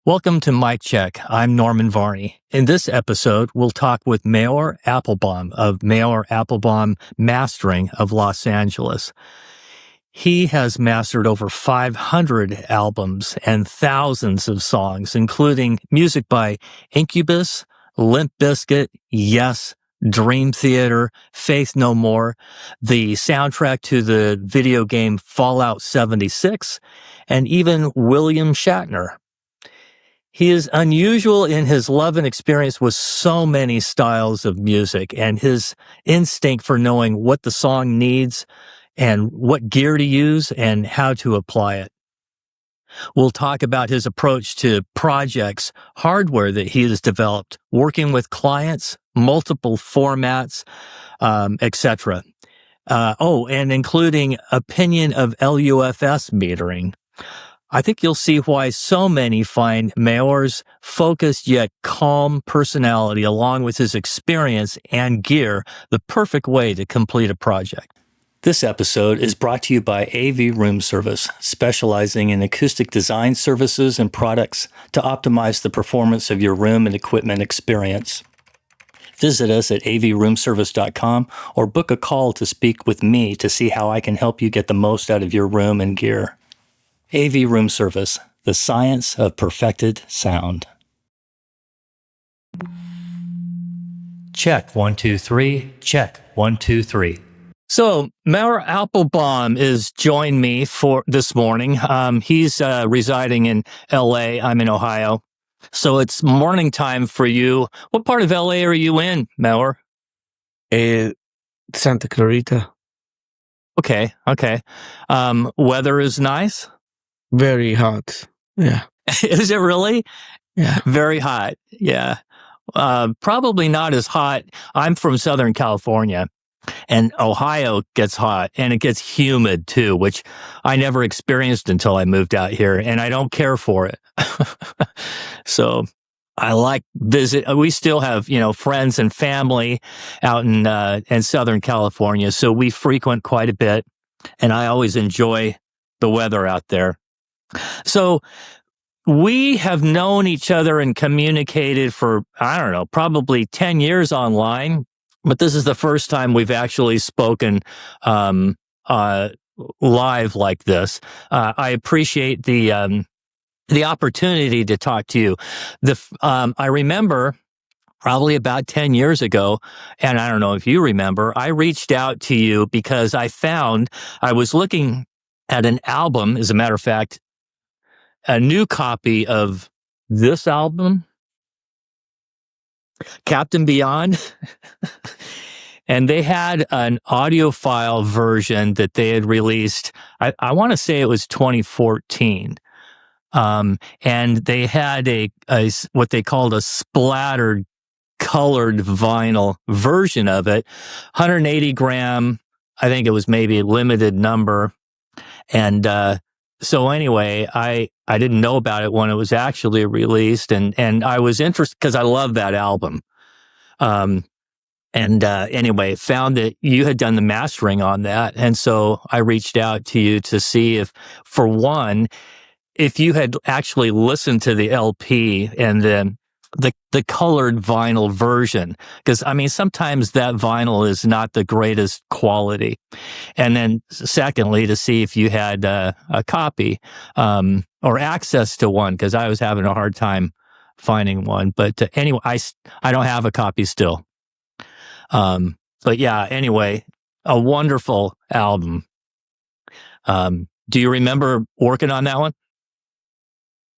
Welcome to Mic Check. I'm Norman Varney. In this episode, we'll talk with Maor Appelbaum of Maor Appelbaum Mastering of Los Angeles. He has mastered over 500 albums and thousands of songs, including music by Incubus, Limp Bizkit, Yes, Dream Theater, Faith No More, the soundtrack to the video game Fallout 76, and even William Shatner. He is unusual in his love and experience with so many styles of music and his instinct for knowing what the song needs and what gear to use and how to apply it. We'll talk about his approach to projects, hardware that he has developed, working with clients, multiple formats, etc. And including opinion of LUFS metering. I think you'll see why so many find Maor's focused yet calm personality, along with his experience and gear, the perfect way to complete a project. This episode is brought to you by AV Room Service, specializing in acoustic design services and products to optimize the performance of your room and equipment experience. Visit us at avroomservice.com or book a call to speak with me to see how I can help you get the most out of your room and gear. AV Room Service, the science of perfected sound. Check 1 2 3. Check 1 2 3. So Maor Appelbaum is joined me for this morning. He's residing in L.A. I'm in Ohio, so it's morning time for you. What part of L.A. are you in, Maor? Santa Clarita. Okay. Weather is nice. Very hot. Yeah. Is it really? Yeah. Very hot. Yeah. Probably not as hot. I'm from Southern California, and Ohio gets hot, and it gets humid too, which I never experienced until I moved out here, and I don't care for it. So I like visit. We still have, friends and family out in Southern California, so we frequent quite a bit, and I always enjoy the weather out there. So we have known each other and communicated for, probably 10 years online, but this is the first time we've actually spoken live like this. I appreciate the opportunity to talk to you. I remember probably about 10 years ago, and I don't know if you remember, I reached out to you because I was looking at an album, as a matter of fact, a new copy of this album, Captain Beyond, and they had an audiophile version that they had released. I want to say it was 2014, and they had a what they called a splattered colored vinyl version of it, 180 gram. I think it was maybe limited number, and so anyway, I didn't know about it when it was actually released, and I was interested because I love that album. Anyway, found that you had done the mastering on that, and so I reached out to you to see if you had actually listened to the LP and then the colored vinyl version, because sometimes that vinyl is not the greatest quality. And then secondly, to see if you had a copy or access to one, because I was having a hard time finding one. But anyway, I don't have a copy still. But yeah, anyway, a wonderful album. Do you remember working on that one?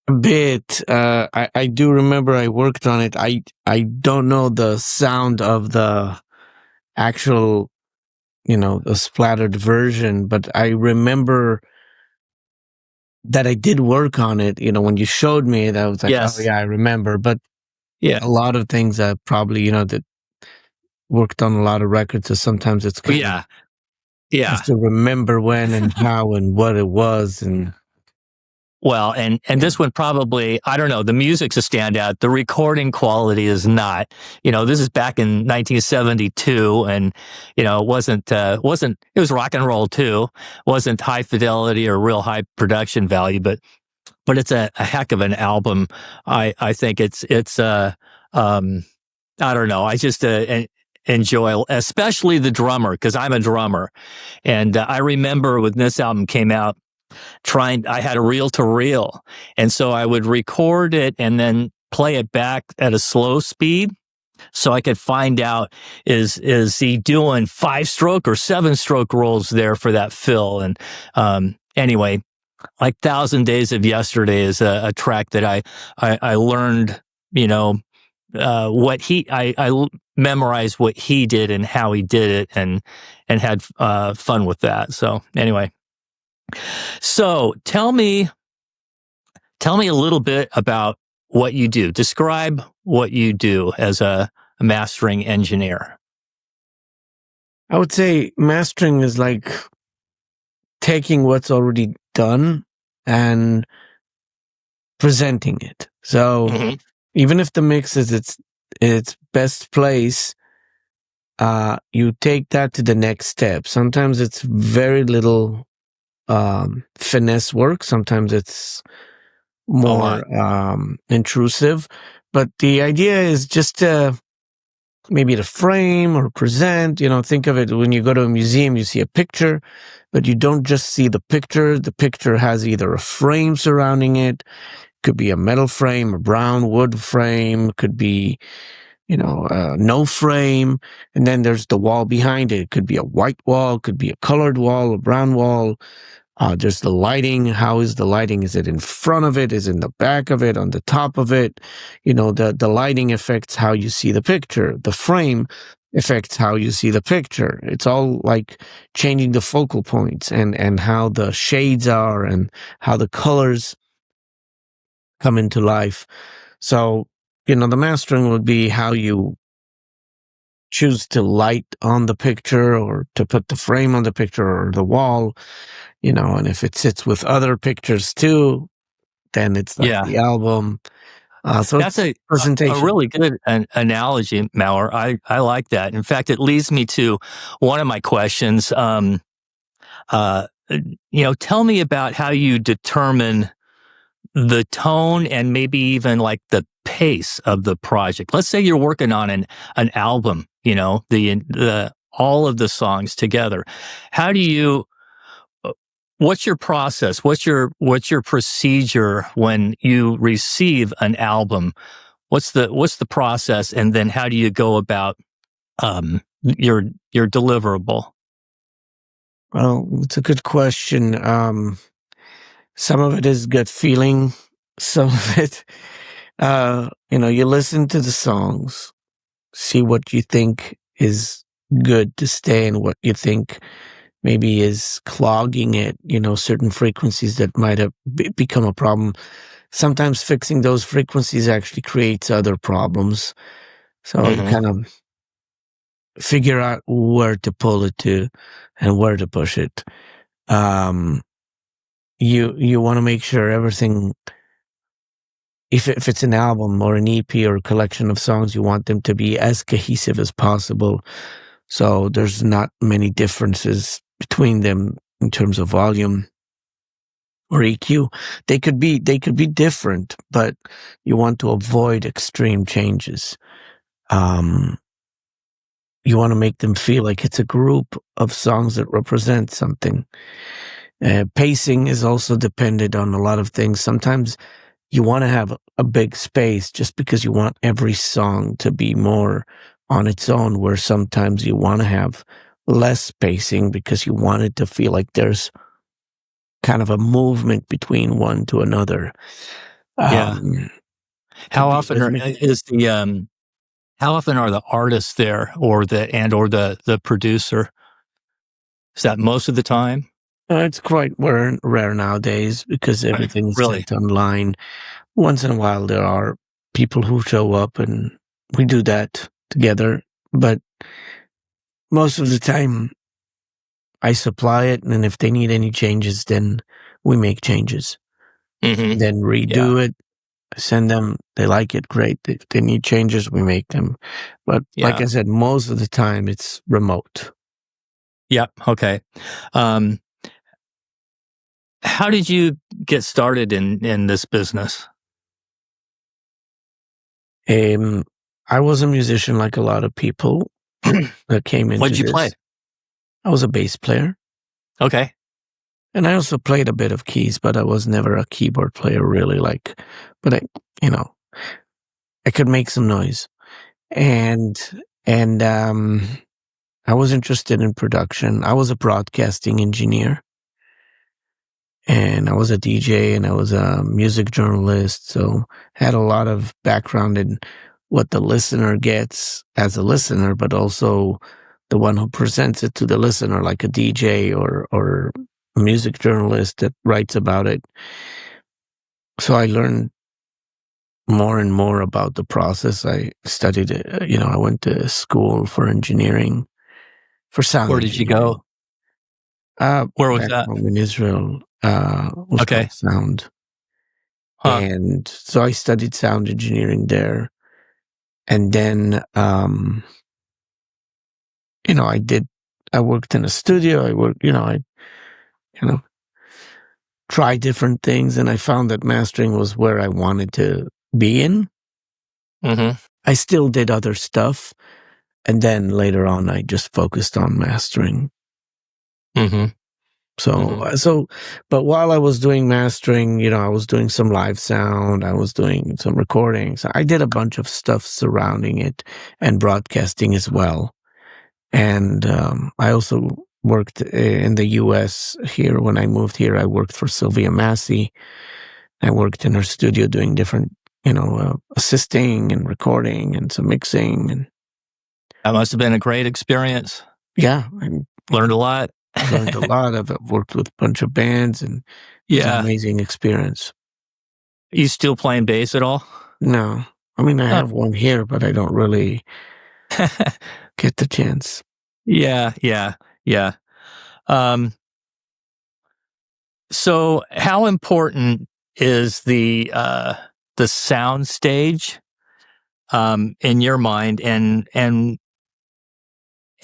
A bit. I do remember I worked on it. I don't know the sound of the actual, the splattered version, but I remember that I did work on it. When you showed me it, I was like, yes. Oh yeah, I remember. But yeah, a lot of things I probably, that worked on a lot of records, so sometimes it's kind of just to remember when and how and what it was. And well, and this one probably, I don't know, the music's a standout. The recording quality is not. This is back in 1972, and it was rock and roll too. Wasn't high fidelity or real high production value, but but it's a heck of an album. I think it's I don't know. I just enjoy, especially the drummer, because I'm a drummer. And I remember when this album came out, I had a reel to reel. And so I would record it and then play it back at a slow speed so I could find out, is he doing 5-stroke or 7-stroke rolls there for that fill? And anyway, like 1,000 Days of Yesterday is a track that I learned, I memorized what he did and how he did it, and had fun with that. So anyway, so tell me a little bit about what you do. Describe what you do as a mastering engineer. I would say mastering is like taking what's already done and presenting it. So even if the mix is its best place, you take that to the next step. Sometimes it's very little finesse work. Sometimes it's more intrusive. But the idea is just to maybe to frame or present. Think of it when you go to a museum, you see a picture, but you don't just see the picture. The picture has either a frame surrounding it, could be a metal frame, a brown wood frame, could be, no frame. And then there's the wall behind it. It could be a white wall, could be a colored wall, a brown wall. There's the lighting. How is the lighting? Is it in front of it? Is it in the back of it? On the top of it? The lighting affects how you see the picture. The frame affects how you see the picture. It's all like changing the focal points and how the shades are and how the colors come into life. So, the mastering would be how you choose to light on the picture or to put the frame on the picture or the wall, and if it sits with other pictures too, then it's like the album. So that's a presentation. A really good analogy, Maor. I like that. In fact, it leads me to one of my questions. Tell me about how you determine the tone and maybe even like the pace of the project. Let's say you're working on an album, the all of the songs together. How do you, what's your process? What's your procedure when you receive an album? What's the process? And then how do you go about your deliverable? Well, it's a good question. Some of it is gut feeling. Some of it, you listen to the songs, see what you think is good to stay and what you think maybe is clogging it, certain frequencies that might have become a problem. Sometimes fixing those frequencies actually creates other problems. So you kind of figure out where to pull it to and where to push it. You want to make sure everything, if it's an album or an EP or a collection of songs, you want them to be as cohesive as possible. So there's not many differences between them in terms of volume or EQ. They could be different, but you want to avoid extreme changes. You want to make them feel like it's a group of songs that represent something. Pacing is also dependent on a lot of things. Sometimes you want to have a big space just because you want every song to be more on its own, where sometimes you want to have less spacing because you want it to feel like there's kind of a movement between one to another. How often how often are the artists there or the producer? Is that most of the time? It's quite rare nowadays because everything's Really? sent online. Once in a while, there are people who show up and we do that together. But most of the time, I supply it. And if they need any changes, then we make changes. Then redo it, send them. They like it, great. If they need changes, we make them. But like I said, most of the time, it's remote. Yeah. Okay. How did you get started in this business? I was a musician like a lot of people that came What into did you play? this. I was a bass player, Okay. and I also played a bit of keys, but I was never a keyboard player really. But you know, I could make some noise, and and I was interested in production. I was a broadcasting engineer, and I was a DJ, and I was a music journalist. So had a lot of background in what the listener gets as a listener, but also the one who presents it to the listener, like a DJ or a music journalist that writes about it. So I learned more and more about the process. I studied, I went to school for engineering, for sound Where did you engineering. go? Where was Back that? home in Israel, was Okay. called Sound. Huh. And so I studied sound engineering there. And then, I worked in a studio. You know, tried different things, and I found that mastering was where I wanted to be in. Mm-hmm. I still did other stuff. And then later on, I just focused on mastering. Mm-hmm. So, but while I was doing mastering, I was doing some live sound, I was doing some recordings. I did a bunch of stuff surrounding it and broadcasting as well. And I also worked in the US here. When I moved here, I worked for Sylvia Massey. I worked in her studio doing different, assisting and recording and some mixing. And That must have been a great experience. yeah, Learned a lot. learned a lot. I've worked with a bunch of bands, and it was an Yeah. amazing experience. You still playing bass at all? No, I mean, I Huh. have one here, but I don't really get the chance. Yeah. Um, so how important is the sound stage in your mind,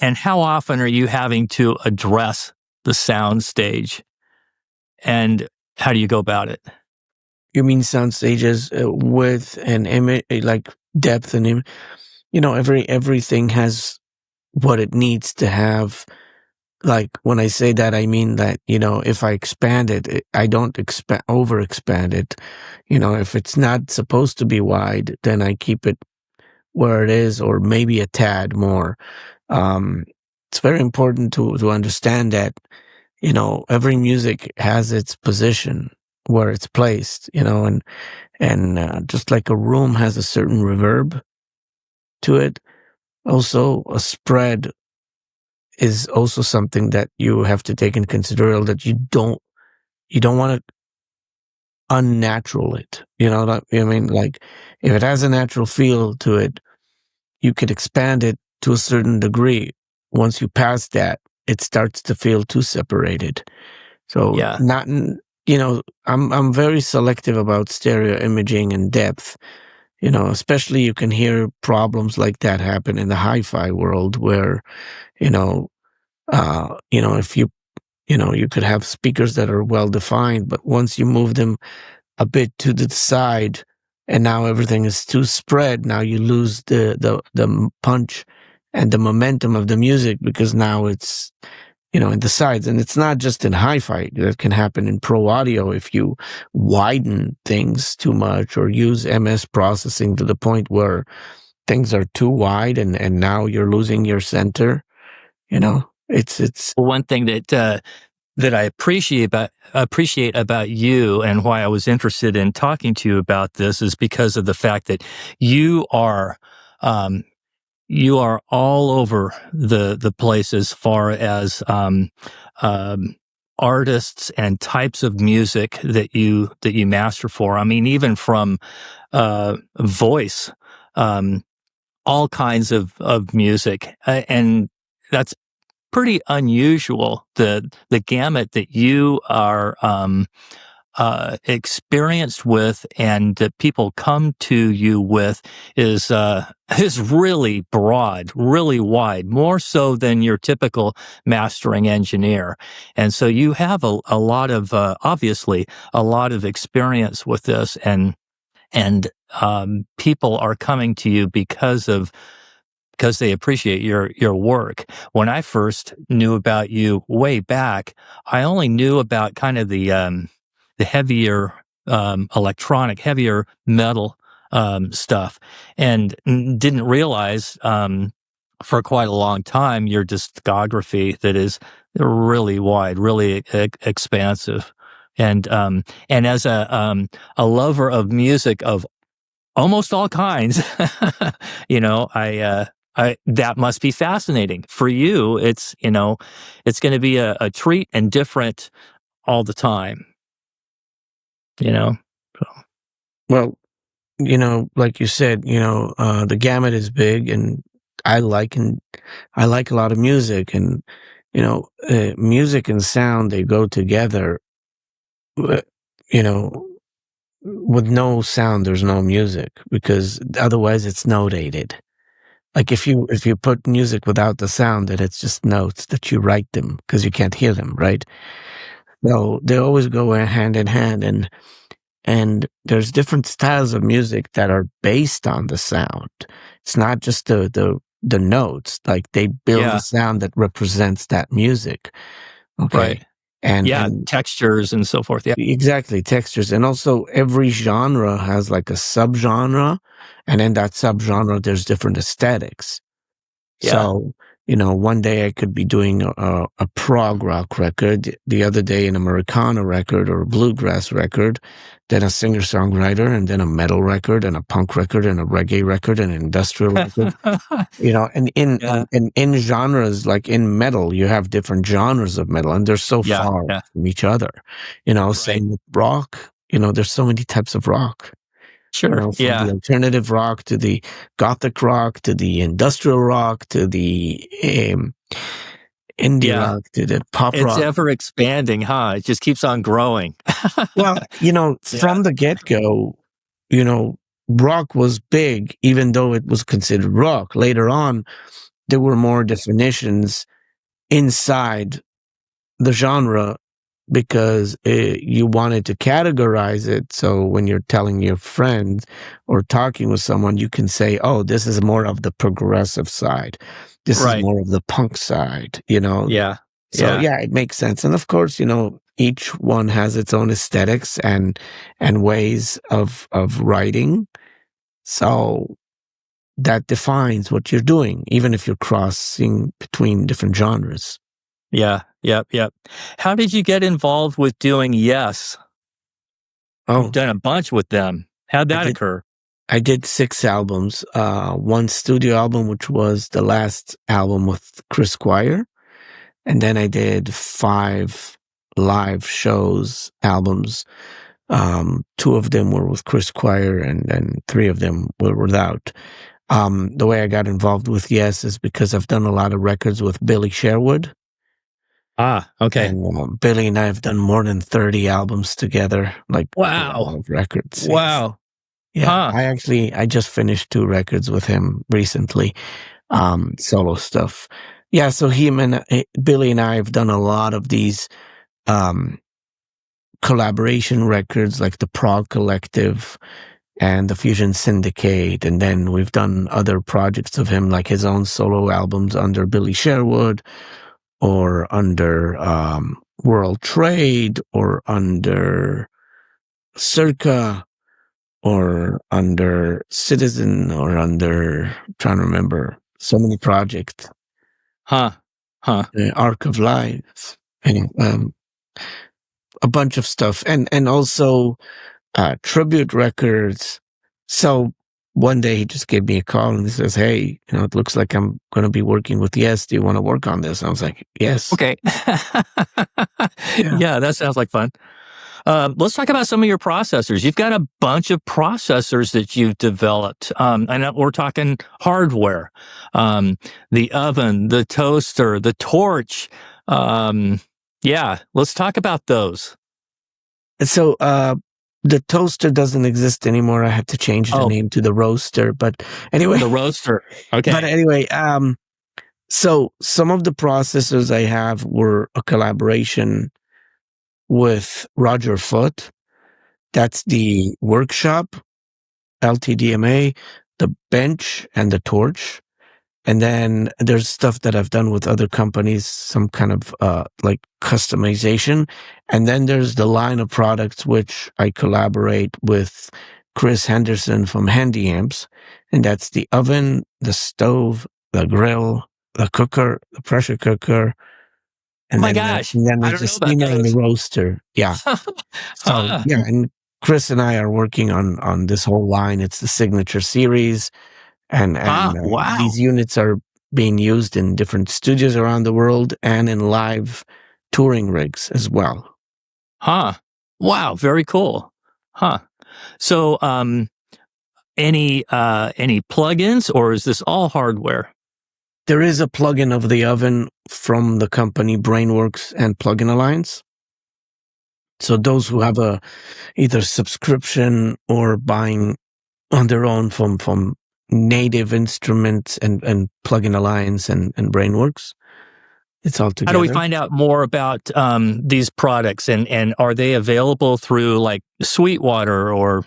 and how often are you having to address the sound stage, and how do you go about it? You mean sound stages with an image, like depth and everything has what it needs to have. Like when I say that, I mean that, if I expand it, I don't over expand it. If it's not supposed to be wide, then I keep it where it is, or maybe a tad more. Um, it's very important to understand that, every music has its position where it's placed, and just like a room has a certain reverb to it, also a spread is also something that you have to take in consideration, that you don't want to unnatural it. You know what I mean? Like if it has a natural feel to it, you could expand it to a certain degree. Once you pass that, it starts to feel too separated. So Yeah. I'm very selective about stereo imaging and depth. Especially you can hear problems like that happen in the hi-fi world where, if you could have speakers that are well defined, but once you move them a bit to the side and now everything is too spread, now you lose the punch and the momentum of the music, because now it's, in the sides. And it's not just in hi-fi. That can happen in pro audio if you widen things too much or use MS processing to the point where things are too wide, and now you're losing your center. It's One thing that I appreciate about you, and why I was interested in talking to you about this, is because of the fact that you are um, you are all over the place as far as artists and types of music that you master for. I mean, even from voice, um, all kinds of music, and that's pretty unusual. The gamut that you are experienced with and that people come to you with is really broad, really wide, more so than your typical mastering engineer. And so you have a lot of obviously a lot of experience with this, and people are coming to you because they appreciate your work. When I first knew about you way back, I only knew about kind of the heavier electronic, heavier metal stuff, and didn't realize for quite a long time your discography that is really wide, really expansive. And as a lover of music of almost all kinds, that must be fascinating for you. It's it's going to be a treat and different all the time. So. Well, like you said, the gamut is big, and I like a lot of music, and music and sound, they go together. uh, You know, with no sound, there's no music, because otherwise it's notated. Like if you put music without the sound, then it's just notes that you write them because you can't hear them, right? So they always go hand in hand, and there's different styles of music that are based on the sound. It's not just the notes. Like they build a sound that represents that music. Okay. Right. And textures and so forth. Yeah. Exactly, textures. And also every genre has like a subgenre, and in that subgenre there's different aesthetics. Yeah. So, one day I could be doing a prog rock record, the other day an Americana record or a bluegrass record, then a singer-songwriter, and then a metal record, and a punk record, and a reggae record, and an industrial record. And in genres, like in metal, you have different genres of metal, and they're so far from each other. Same with rock. There's so many types of rock. Sure. From the alternative rock to the gothic rock to the industrial rock to the indie rock to the pop rock. It's ever expanding, huh? It just keeps on growing. Well, from the get-go, rock was big, even though it was considered rock. Later on, there were more definitions inside the genre, because you wanted to categorize it. So when you're telling your friends or talking with someone, you can say, oh, this is more of the progressive side. This is more of the punk side, Yeah. So it makes sense. And of course, each one has its own aesthetics and ways of writing. So that defines what you're doing, even if you're crossing between different genres. Yeah. Yep. How did you get involved with doing Yes? You've done a bunch with them. How'd that occur? I did 6 albums. One studio album, which was the last album with Chris Squire. And then I did 5 live shows, albums. 2 of them were with Chris Squire, and then 3 of them were without. The way I got involved with Yes is because I've done a lot of records with Billy Sherwood. Ah, okay. And Billy and I have done more than 30 albums together. Like, wow, records. Wow. Yes. Yeah, I just finished 2 records with him recently, solo stuff. Yeah, so Billy and I have done a lot of these collaboration records, like the Prog Collective and the Fusion Syndicate, and then we've done other projects of him, like his own solo albums under Billy Sherwood, or under World Trade, or under Circa, or under Citizen, or under, I'm trying to remember, so many projects. Arc of Life, and a bunch of stuff, and also tribute records. So one day he just gave me a call and he says, hey, it looks like I'm going to be working with Yes. Do you want to work on this? And I was like, yes. Okay. Yeah, that sounds like fun. Let's talk about some of your processors. You've got a bunch of processors that you've developed. I know we're talking hardware, the oven, the toaster, the torch. Let's talk about those. So the toaster doesn't exist anymore. I had to change the name to the roaster. But anyway, the roaster. Okay. But anyway, so some of the processors I have were a collaboration with Roger Foote. That's the Workshop, LTDMA, the Bench, and the Torch. And then there's stuff that I've done with other companies, some kind of like customization. And then there's the line of products which I collaborate with Chris Henderson from Handy Amps. And that's the oven, the stove, the grill, the cooker, the pressure cooker. And my then, gosh. and then I there's don't the know about steamer and the those. roaster. Yeah. So yeah, and Chris and I are working on this whole line. It's the Signature Series. And Wow. these units are being used in different studios around the world and in live touring rigs as well. Wow, very cool. So any plugins, or is this all hardware? There is a plugin of the oven from the company Brainworks and Plugin Alliance. So those who have a either subscription or buying on their own from Native Instruments and Plugin Alliance and Brainworks, it's all together. How do we find out more about these products, and are they available through like Sweetwater or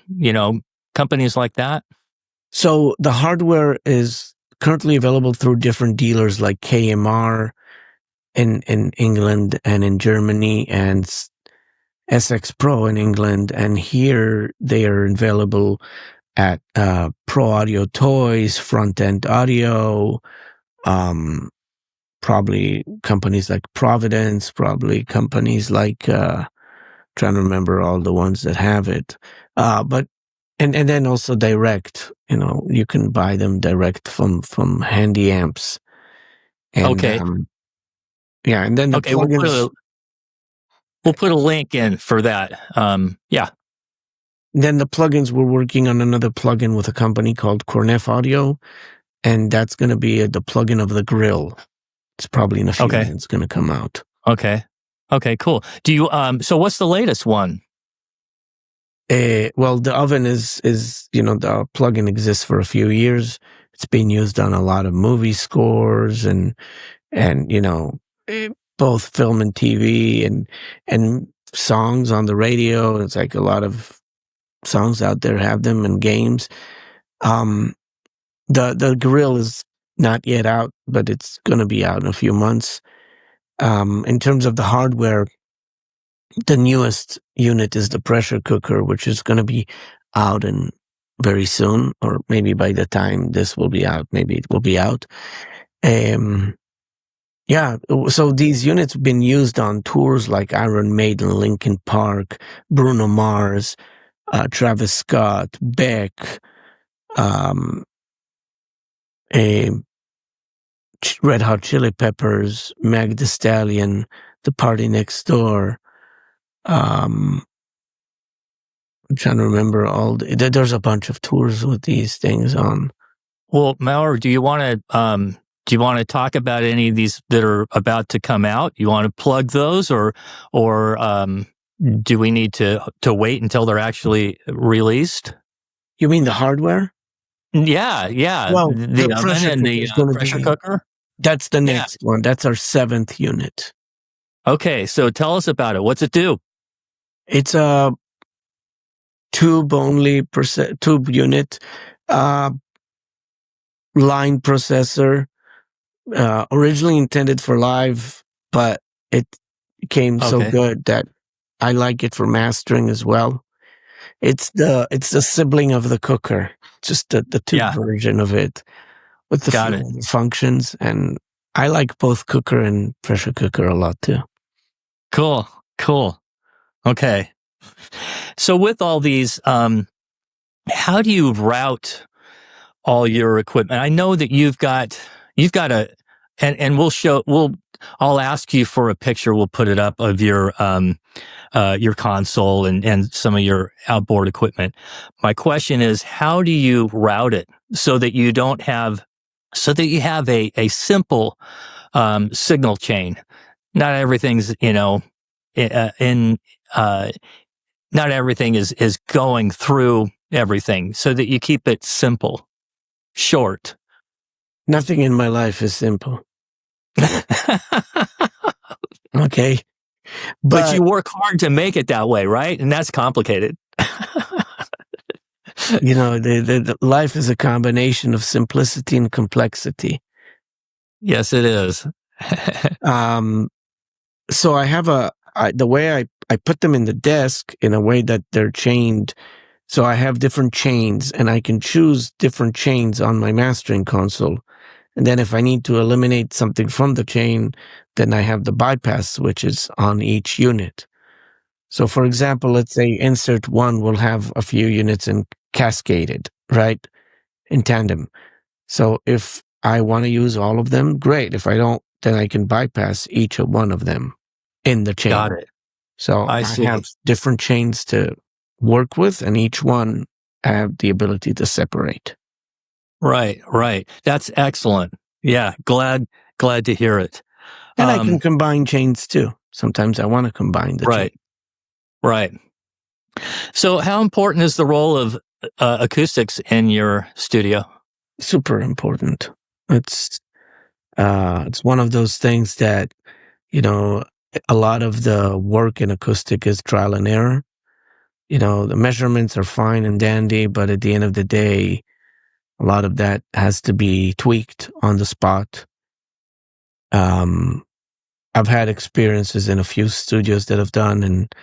companies like that? So the hardware is currently available through different dealers like KMR in England and in Germany, and SX Pro in England, and here they are available at Pro Audio Toys, Front End Audio, probably companies like Providence, probably companies like trying to remember all the ones that have it, but and then also direct. You can buy them direct from Handy Amps. And, Okay. Yeah, and then the Okay, plugins. we'll put a link in for that. Yeah. Then the plugins, we're working on another plugin with a company called Cornef Audio, and that's going to be the plugin of the grill. It's probably in a few minutes going to come out. Okay, cool. Do you so what's the latest one? Well, the oven is the plugin exists for a few years. It's been used on a lot of movie scores and both film and TV and songs on the radio. It's like a lot of songs out there have them, and games. The grill is not yet out, but it's going to be out in a few months. In terms of the hardware, the newest unit is the pressure cooker, which is going to be out in very soon, or maybe by the time this will be out, maybe it will be out. Yeah, so these units have been used on tours like Iron Maiden, Linkin Park, Bruno Mars, Travis Scott, Beck, Red Hot Chili Peppers, Meg Thee Stallion, The Party Next Door. I'm trying to remember there's a bunch of tours with these things on. Well, Maor, do you want to talk about any of these that are about to come out? You want to plug those, or do we need to wait until they're actually released? You mean the hardware? Yeah. Well, the oven and the pressure cooker? That's the next one. That's our 7th unit. Okay, so tell us about it. What's it do? It's a tube unit, line processor, originally intended for live, but it became so good that I like it for mastering as well. It's the sibling of the cooker, just the tube version of it with the few functions, and I like both cooker and pressure cooker a lot too. Cool. Okay. So with all these, how do you route all your equipment? I know that you've got and I'll ask you for a picture. We'll put it up of your console and some of your outboard equipment. My question is, how do you route it so that you have a simple signal chain? Not everything's not everything is going through everything, so that you keep it simple, short. Nothing in my life is simple. Okay. But you work hard to make it that way, right? And that's complicated. The life is a combination of simplicity and complexity. Yes, it is. So I have the way I put them in the desk in a way that they're chained. So I have different chains, and I can choose different chains on my mastering console. And then if I need to eliminate something from the chain, then I have the bypass switches on each unit. So for example, let's say insert 1 will have a few units in cascaded, right? In tandem. So if I want to use all of them, great. If I don't, then I can bypass each one of them in the chain. Got it. So I see. have different chains to work with, and each one I have the ability to separate. Right. That's excellent. Yeah, glad to hear it. And I can combine chains too. Sometimes I want to combine the chains. Right. So how important is the role of acoustics in your studio? Super important. It's one of those things that, a lot of the work in acoustic is trial and error. The measurements are fine and dandy, but at the end of the day, a lot of that has to be tweaked on the spot. I've had experiences in a few studios that I've done, and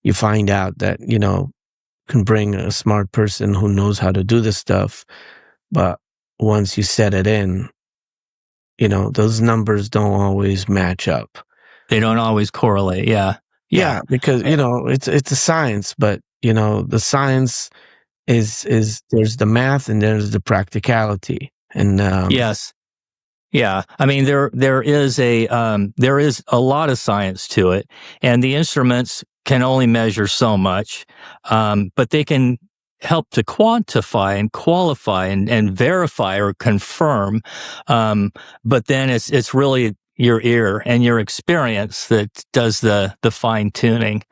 you find out that, can bring a smart person who knows how to do this stuff. But once you set it in, those numbers don't always match up. They don't always correlate. Yeah. Because, it's a science, but, the science is there's the math and there's the practicality. And yes. Yeah. I mean, there is a lot of science to it, and the instruments can only measure so much, but they can help to quantify and qualify and verify or confirm. But then it's really your ear and your experience that does the fine tuning.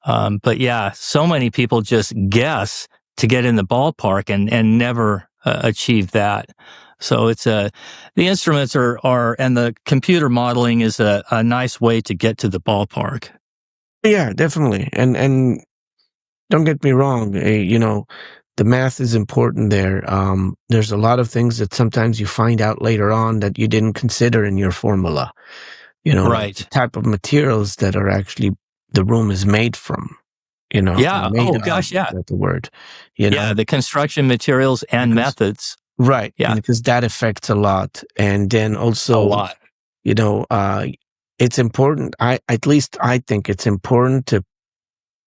But yeah, so many people just guess to get in the ballpark and never achieve that. So it's the instruments are and the computer modeling is a nice way to get to the ballpark. Yeah, definitely. And don't get me wrong, the math is important there. There's a lot of things that sometimes you find out later on that you didn't consider in your formula. Right. The type of materials that are actually the room is made from. Yeah. Made Oh gosh. Yeah. That's the word. Yeah. The construction materials and methods. Right. Yeah. Because that affects a lot. And then also, a lot. It's important. At least I think it's important to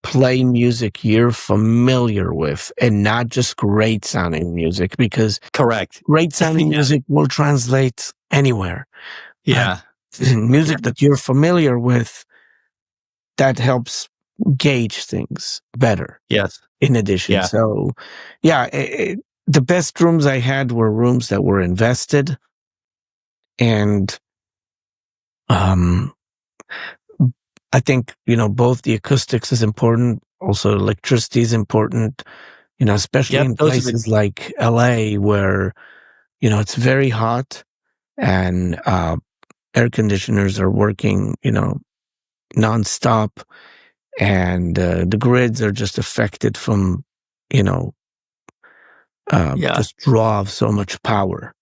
play music you're familiar with and not just great sounding music, because correct. Great sounding music will translate anywhere. Yeah. Music that you're familiar with, that helps gauge things better. Yes. In addition. Yeah. So, the best rooms I had were rooms that were invested, and I think, both the acoustics is important, also electricity is important, especially in places like LA where, it's very hot and air conditioners are working, nonstop, and the grids are just affected from, just draw of so much power.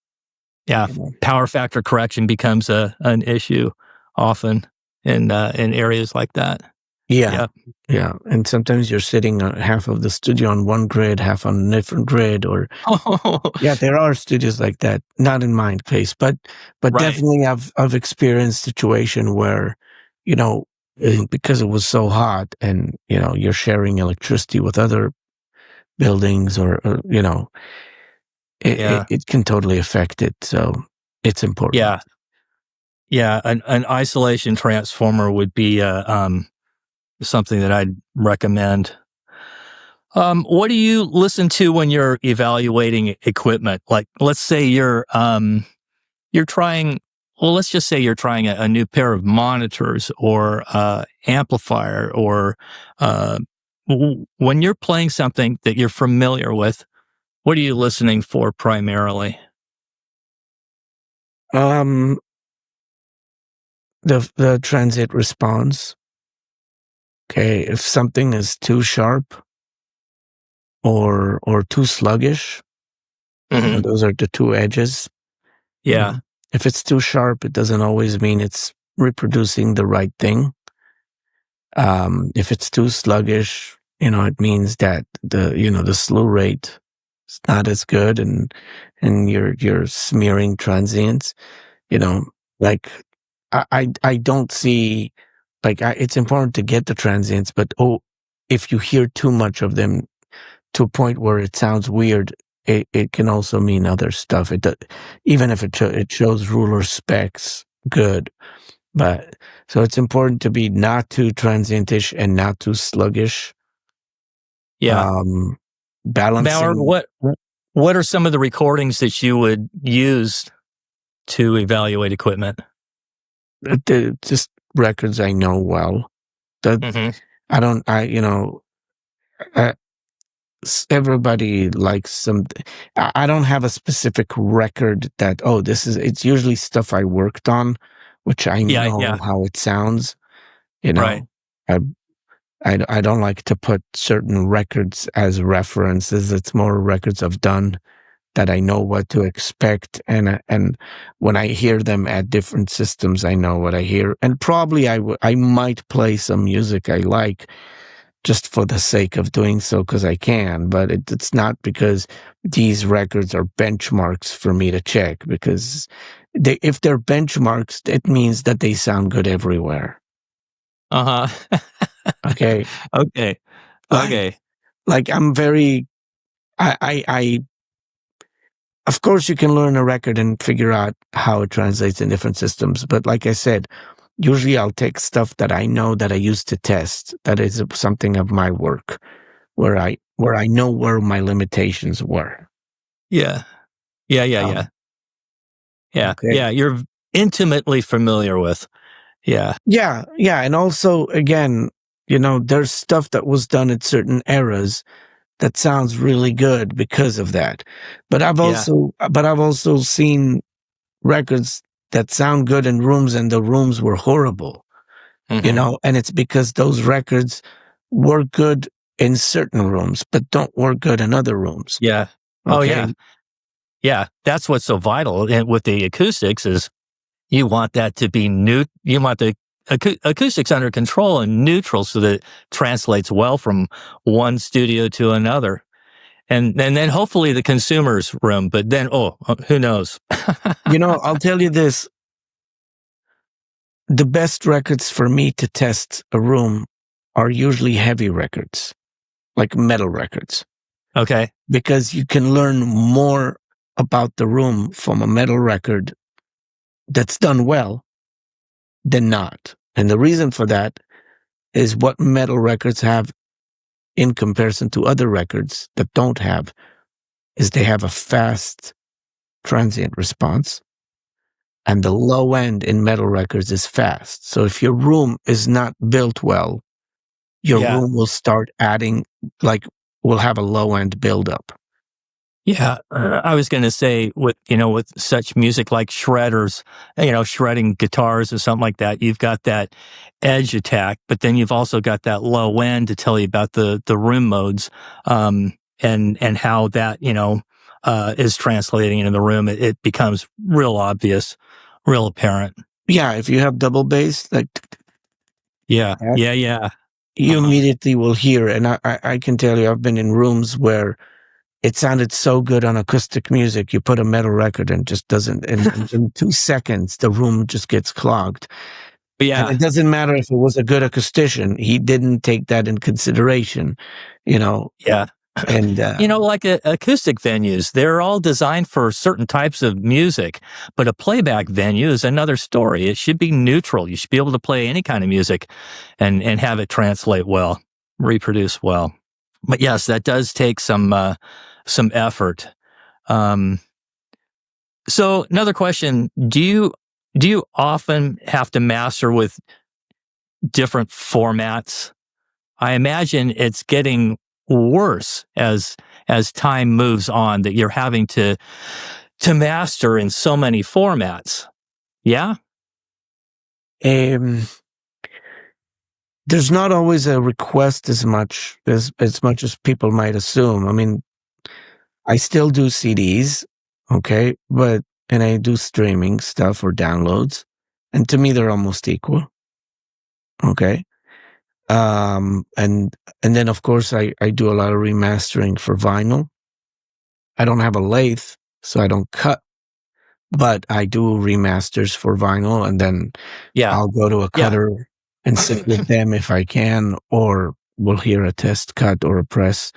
Yeah. Power factor correction becomes an issue often in areas like that. Yeah. And sometimes you're sitting half of the studio on one grid, half on a different grid, or there are studios like that. Not in my case, but definitely I've experienced a situation where, because it was so hot, and you're sharing electricity with other buildings, or it can totally affect it. So it's important. Yeah. An isolation transformer would be something that I'd recommend. What do you listen to when you're evaluating equipment? Like, let's say you're trying. Well, let's just say you're trying a new pair of monitors or amplifier or when you're playing something that you're familiar with, what are you listening for primarily? The transient response. Okay, if something is too sharp or too sluggish, Mm-hmm. those are the two edges. Yeah. If it's too sharp, it doesn't always mean it's reproducing the right thing. If it's too sluggish, it means that the slew rate is not as good, and you're smearing transients. Like I don't see, like, it's important to get the transients, but if you hear too much of them to a point where it sounds weird, it can also mean other stuff. Even if it shows ruler specs good, but so it's important to be not too transientish and not too sluggish. Yeah. Maor, Balancing what are some of the recordings that you would use to evaluate equipment? just records I know well. That Mm-hmm. I don't. Uh, everybody likes some. I don't have a specific record that, it's usually stuff I worked on, which I Yeah. know Yeah. how it sounds. Right. I I don't like to put certain records as references. It's more records I've done that I know what to expect, and when I hear them at different systems, I know what I hear, and probably I might play some music I like just for the sake of doing so because I can, but it's not because these records are benchmarks for me to check, because if they're benchmarks, it means that they sound good everywhere. Uh-huh. Okay. Okay. Like, Okay. I'm very, I of course you can learn a record and figure out how it translates in different systems. But like I said, usually I'll take stuff that I know that I used to test, that is something of my work, where I know where my limitations were. Yeah. Yeah. Yeah. Yeah. Um, Yeah. okay. Yeah. You're intimately familiar with. Yeah. Yeah, yeah. And also, again, there's stuff that was done at certain eras that sounds really good because of that. But Yeah. I've also seen records that sound good in rooms and the rooms were horrible, Mm-hmm. and it's because those records work good in certain rooms, but don't work good in other rooms. Yeah. Oh, yeah. Okay. Yeah. That's what's so vital with the acoustics is you want that to be you want the acoustics under control and neutral so that it translates well from one studio to another. And then hopefully the consumer's room, but then, who knows? I'll tell you this. The best records for me to test a room are usually heavy records, like metal records, Okay. because you can learn more about the room from a metal record that's done well than not. And the reason for that is what metal records have in comparison to other records that don't have is they have a fast transient response, and the low end in metal records is fast. So if your room is not built well, your Yeah. room will start adding, like, will have a low end buildup. Yeah. I was going to say with such music like shredders, shredding guitars or something like that, you've got that edge attack, but then you've also got that low end to tell you about the room modes, and how that, is translating into the room. It becomes real obvious, real apparent. Yeah, if you have double bass, like Yeah. that, Yeah. Yeah. you Uh-huh. immediately will hear. And I can tell you, I've been in rooms where it sounded so good on acoustic music. You put a metal record and just doesn't, in 2 seconds, the room just gets clogged. And Yeah. it doesn't matter if it was a good acoustician. He didn't take that in consideration, you know, Yeah. and, Like acoustic venues, they're all designed for certain types of music, but a playback venue is another story. It should be neutral. You should be able to play any kind of music and have it translate well, reproduce well. But yes, that does take some effort. Um, so another question, do you often have to master with different formats? I imagine it's getting worse as time moves on, that you're having to master in so many formats. Yeah? There's not always a request as much as people might assume. I mean, I still do CDs, okay, and I do streaming stuff or downloads, and to me they're almost equal, okay. And then of course I do a lot of remastering for vinyl. I don't have a lathe, so I don't cut, but I do remasters for vinyl, and then Yeah. I'll go to a cutter and sit with them if I can, or we'll hear a test cut or a press.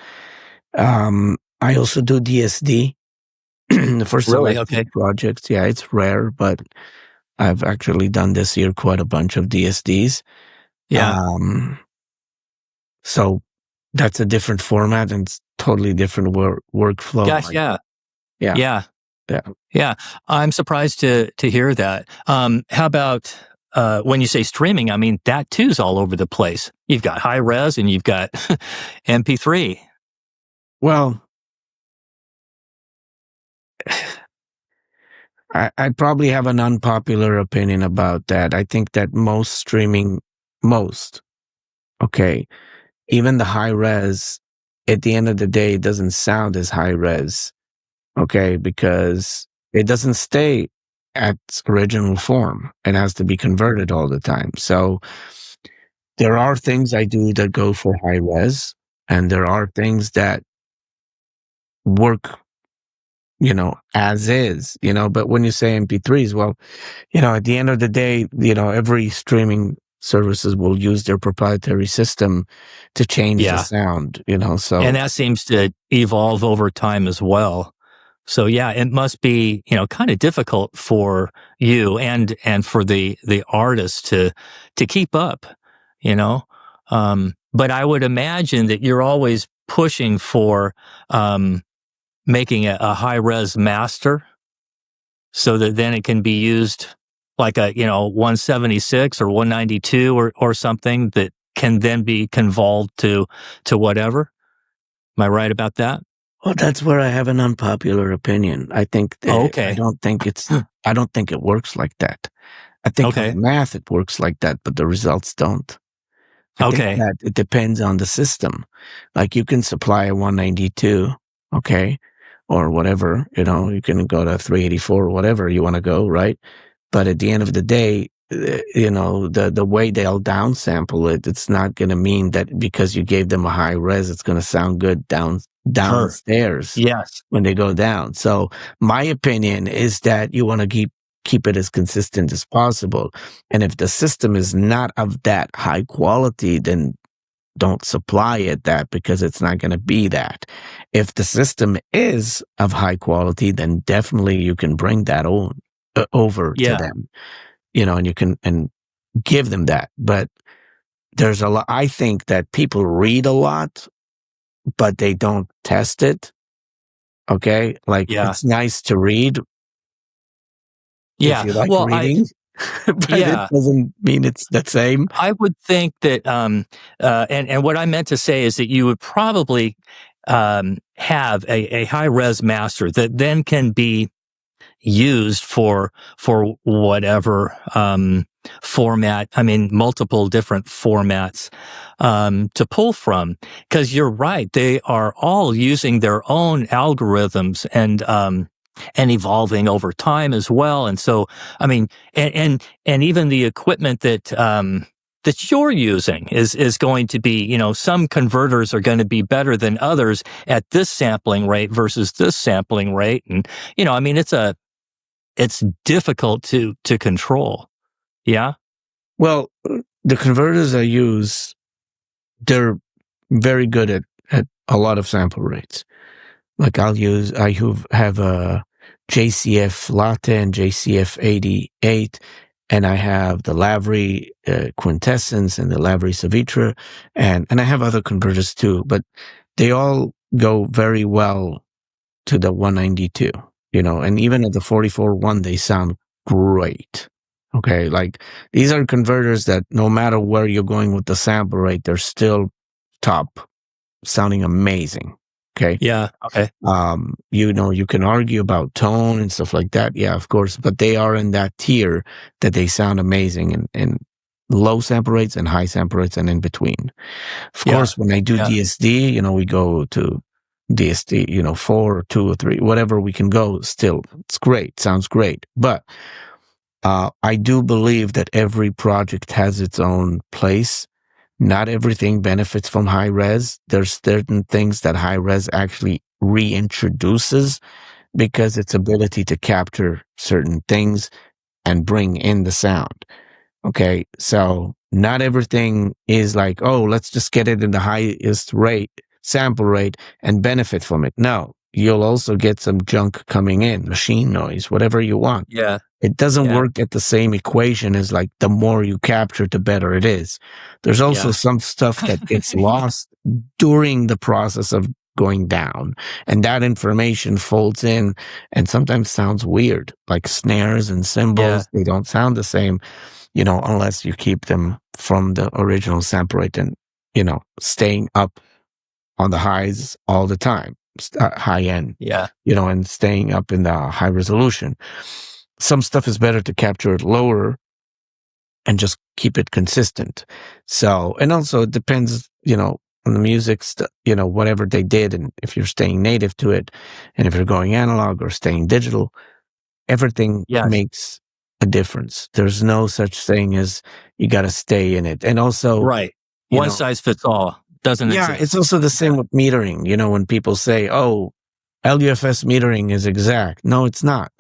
I also do DSD. The first Really? time I Okay. did projects, yeah, it's rare, but I've actually done this year quite a bunch of DSDs. Yeah. So that's a different format and it's totally different workflow. Gosh, yeah. Yeah. Yeah. Yeah. Yeah. I'm surprised to hear that. How about when you say streaming? I mean, that too's all over the place. You've got high res and you've got MP3. Well, I probably have an unpopular opinion about that. I think that okay, even the high res, at the end of the day, it doesn't sound as high res, okay, because it doesn't stay at its original form. It has to be converted all the time. So there are things I do that go for high res, and there are things that work, as is, but when you say MP3s, well, at the end of the day, every streaming services will use their proprietary system to change the sound, so. And that seems to evolve over time as well. So yeah, it must be, kind of difficult for you and for the artist to keep up, but I would imagine that you're always pushing for, making a high res master so that then it can be used like a 176 or 192 or something that can then be convolved to whatever. Am I right about that? Well, that's where I have an unpopular opinion. I think that Okay. I don't think it works like that. I think on the math it works like that, but the results don't. I think that it depends on the system. Like you can supply a 192, okay, or whatever, you can go to 384 or whatever you want to go, right? But at the end of the day, the way they'll downsample it, it's not going to mean that because you gave them a high res, it's going to sound good downstairs. Yes. When they go down. So my opinion is that you want to keep it as consistent as possible. And if the system is not of that high quality, then don't supply it that, because it's not going to be that. If the system is of high quality, then definitely you can bring that over to them, and you can and give them that. But there's a lot. I think that people read a lot, but they don't test it. Okay, it's nice to read. If you like reading, but it doesn't mean it's the same. I would think that, and what I meant to say is that you would probably have a high res master that then can be used for whatever format. I mean, multiple different formats to pull from. Because you're right, they are all using their own algorithms and evolving over time as well. And so, I mean, and even the equipment that you're using is going to be, some converters are going to be better than others at this sampling rate versus this sampling rate. And, I mean, it's difficult to control. Yeah. Well, the converters I use, they're very good at a lot of sample rates. Like I have a JCF Latte and JCF 88, and I have the Lavery Quintessence and the Lavery Savitra, and I have other converters too, but they all go very well to the 192, and even at the 44.1, they sound great. Okay, like these are converters that no matter where you're going with the sample rate, they're still top, sounding amazing. Okay. Yeah. Okay. You can argue about tone and stuff like that. Yeah, of course. But they are in that tier that they sound amazing and low sample rates and high sample rates and in between. Of course, when I do DSD, we go to DSD, 4 or 2 or 3, whatever we can go still. It's great. Sounds great. But I do believe that every project has its own place. Not everything benefits from high res. There's certain things that high res actually reintroduces because its ability to capture certain things and bring in the sound. Okay. So not everything is like, oh, let's just get it in the highest sample rate and benefit from it. No, you'll also get some junk coming in, machine noise, whatever you want. Yeah. It doesn't work at the same equation as like the more you capture, the better it is. There's also some stuff that gets lost during the process of going down, and that information folds in and sometimes sounds weird, like snares and cymbals. They don't sound the same, unless you keep them from the original sample rate and, staying up on the highs all the time, high end, and staying up in the high resolution. Some stuff is better to capture it lower and just keep it consistent. So, and also it depends, on the music, whatever they did. And if you're staying native to it, and if you're going analog or staying digital, everything makes a difference. There's no such thing as you got to stay in it. And also, one size fits all doesn't exist. Yeah, it's also the same with metering. When people say, oh, LUFS metering is exact. No, it's not.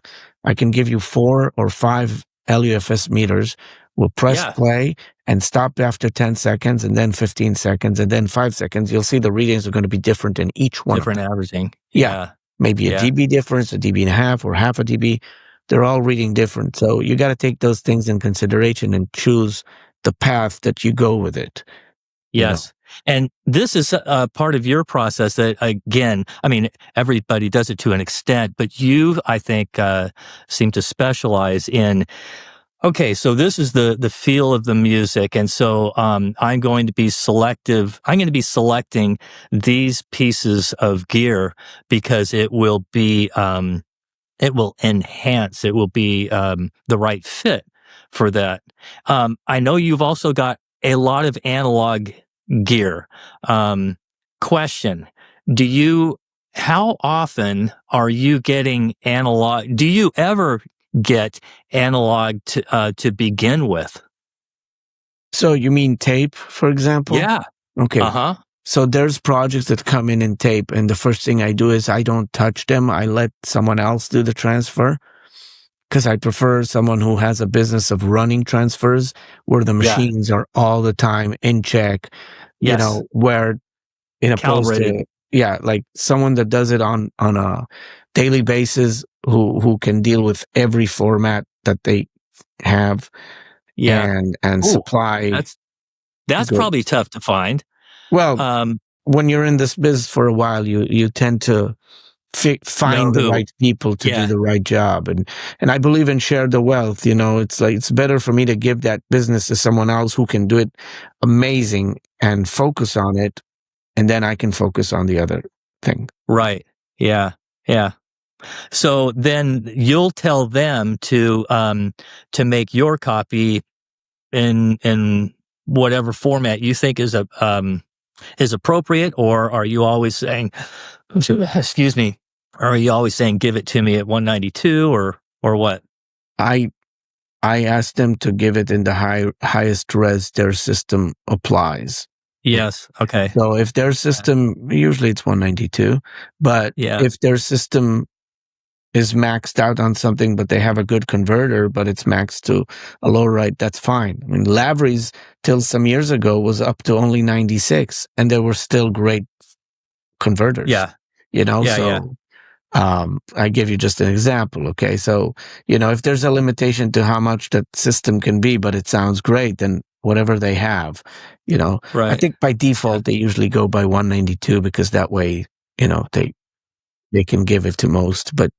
I can give you 4 or 5 LUFS meters. We'll press play and stop after 10 seconds and then 15 seconds and then 5 seconds. You'll see the readings are going to be different in each one. Different averaging. Yeah. Maybe a dB difference, a dB and a half or half a dB. They're all reading different. So you got to take those things in consideration and choose the path that you go with it. Yes. And this is a part of your process that, again, I mean, everybody does it to an extent, but you, I think, seem to specialize in, okay, so this is the feel of the music. And so I'm going to be selective. I'm going to be selecting these pieces of gear because it will be, it will enhance, it will be the right fit for that. I know you've also got a lot of analog gear. Question: how often are you getting analog? Do you ever get analog to begin with? So you mean tape, for example? Yeah. Okay. So there's projects that come in tape, and the first thing I do is I don't touch them. I let someone else do the transfer, because I prefer someone who has a business of running transfers where the machines are all the time in check, where in opposed to, like someone that does it on a daily basis who can deal with every format that they have and supply. That's probably tough to find. Well, when you're in this business for a while, you tend to find the right people to do the right job. And I believe in share the wealth. It's like, it's better for me to give that business to someone else who can do it amazing and focus on it. And then I can focus on the other thing. Right. Yeah. Yeah. So then you'll tell them to make your copy in whatever format you think is appropriate, or are you always saying, excuse me, are you always saying give it to me at 192 or what? I asked them to give it in the highest res their system applies. Yes. Okay. So if their system, usually it's 192, but if their system is maxed out on something, but they have a good converter, but it's maxed to a low rate, that's fine. I mean, Lavry's till some years ago was up to only 96, and there were still great converters. I give you just an example. Okay. So, if there's a limitation to how much that system can be, but it sounds great, then whatever they have, I think by default, they usually go by 192 because that way, they can give it to most. But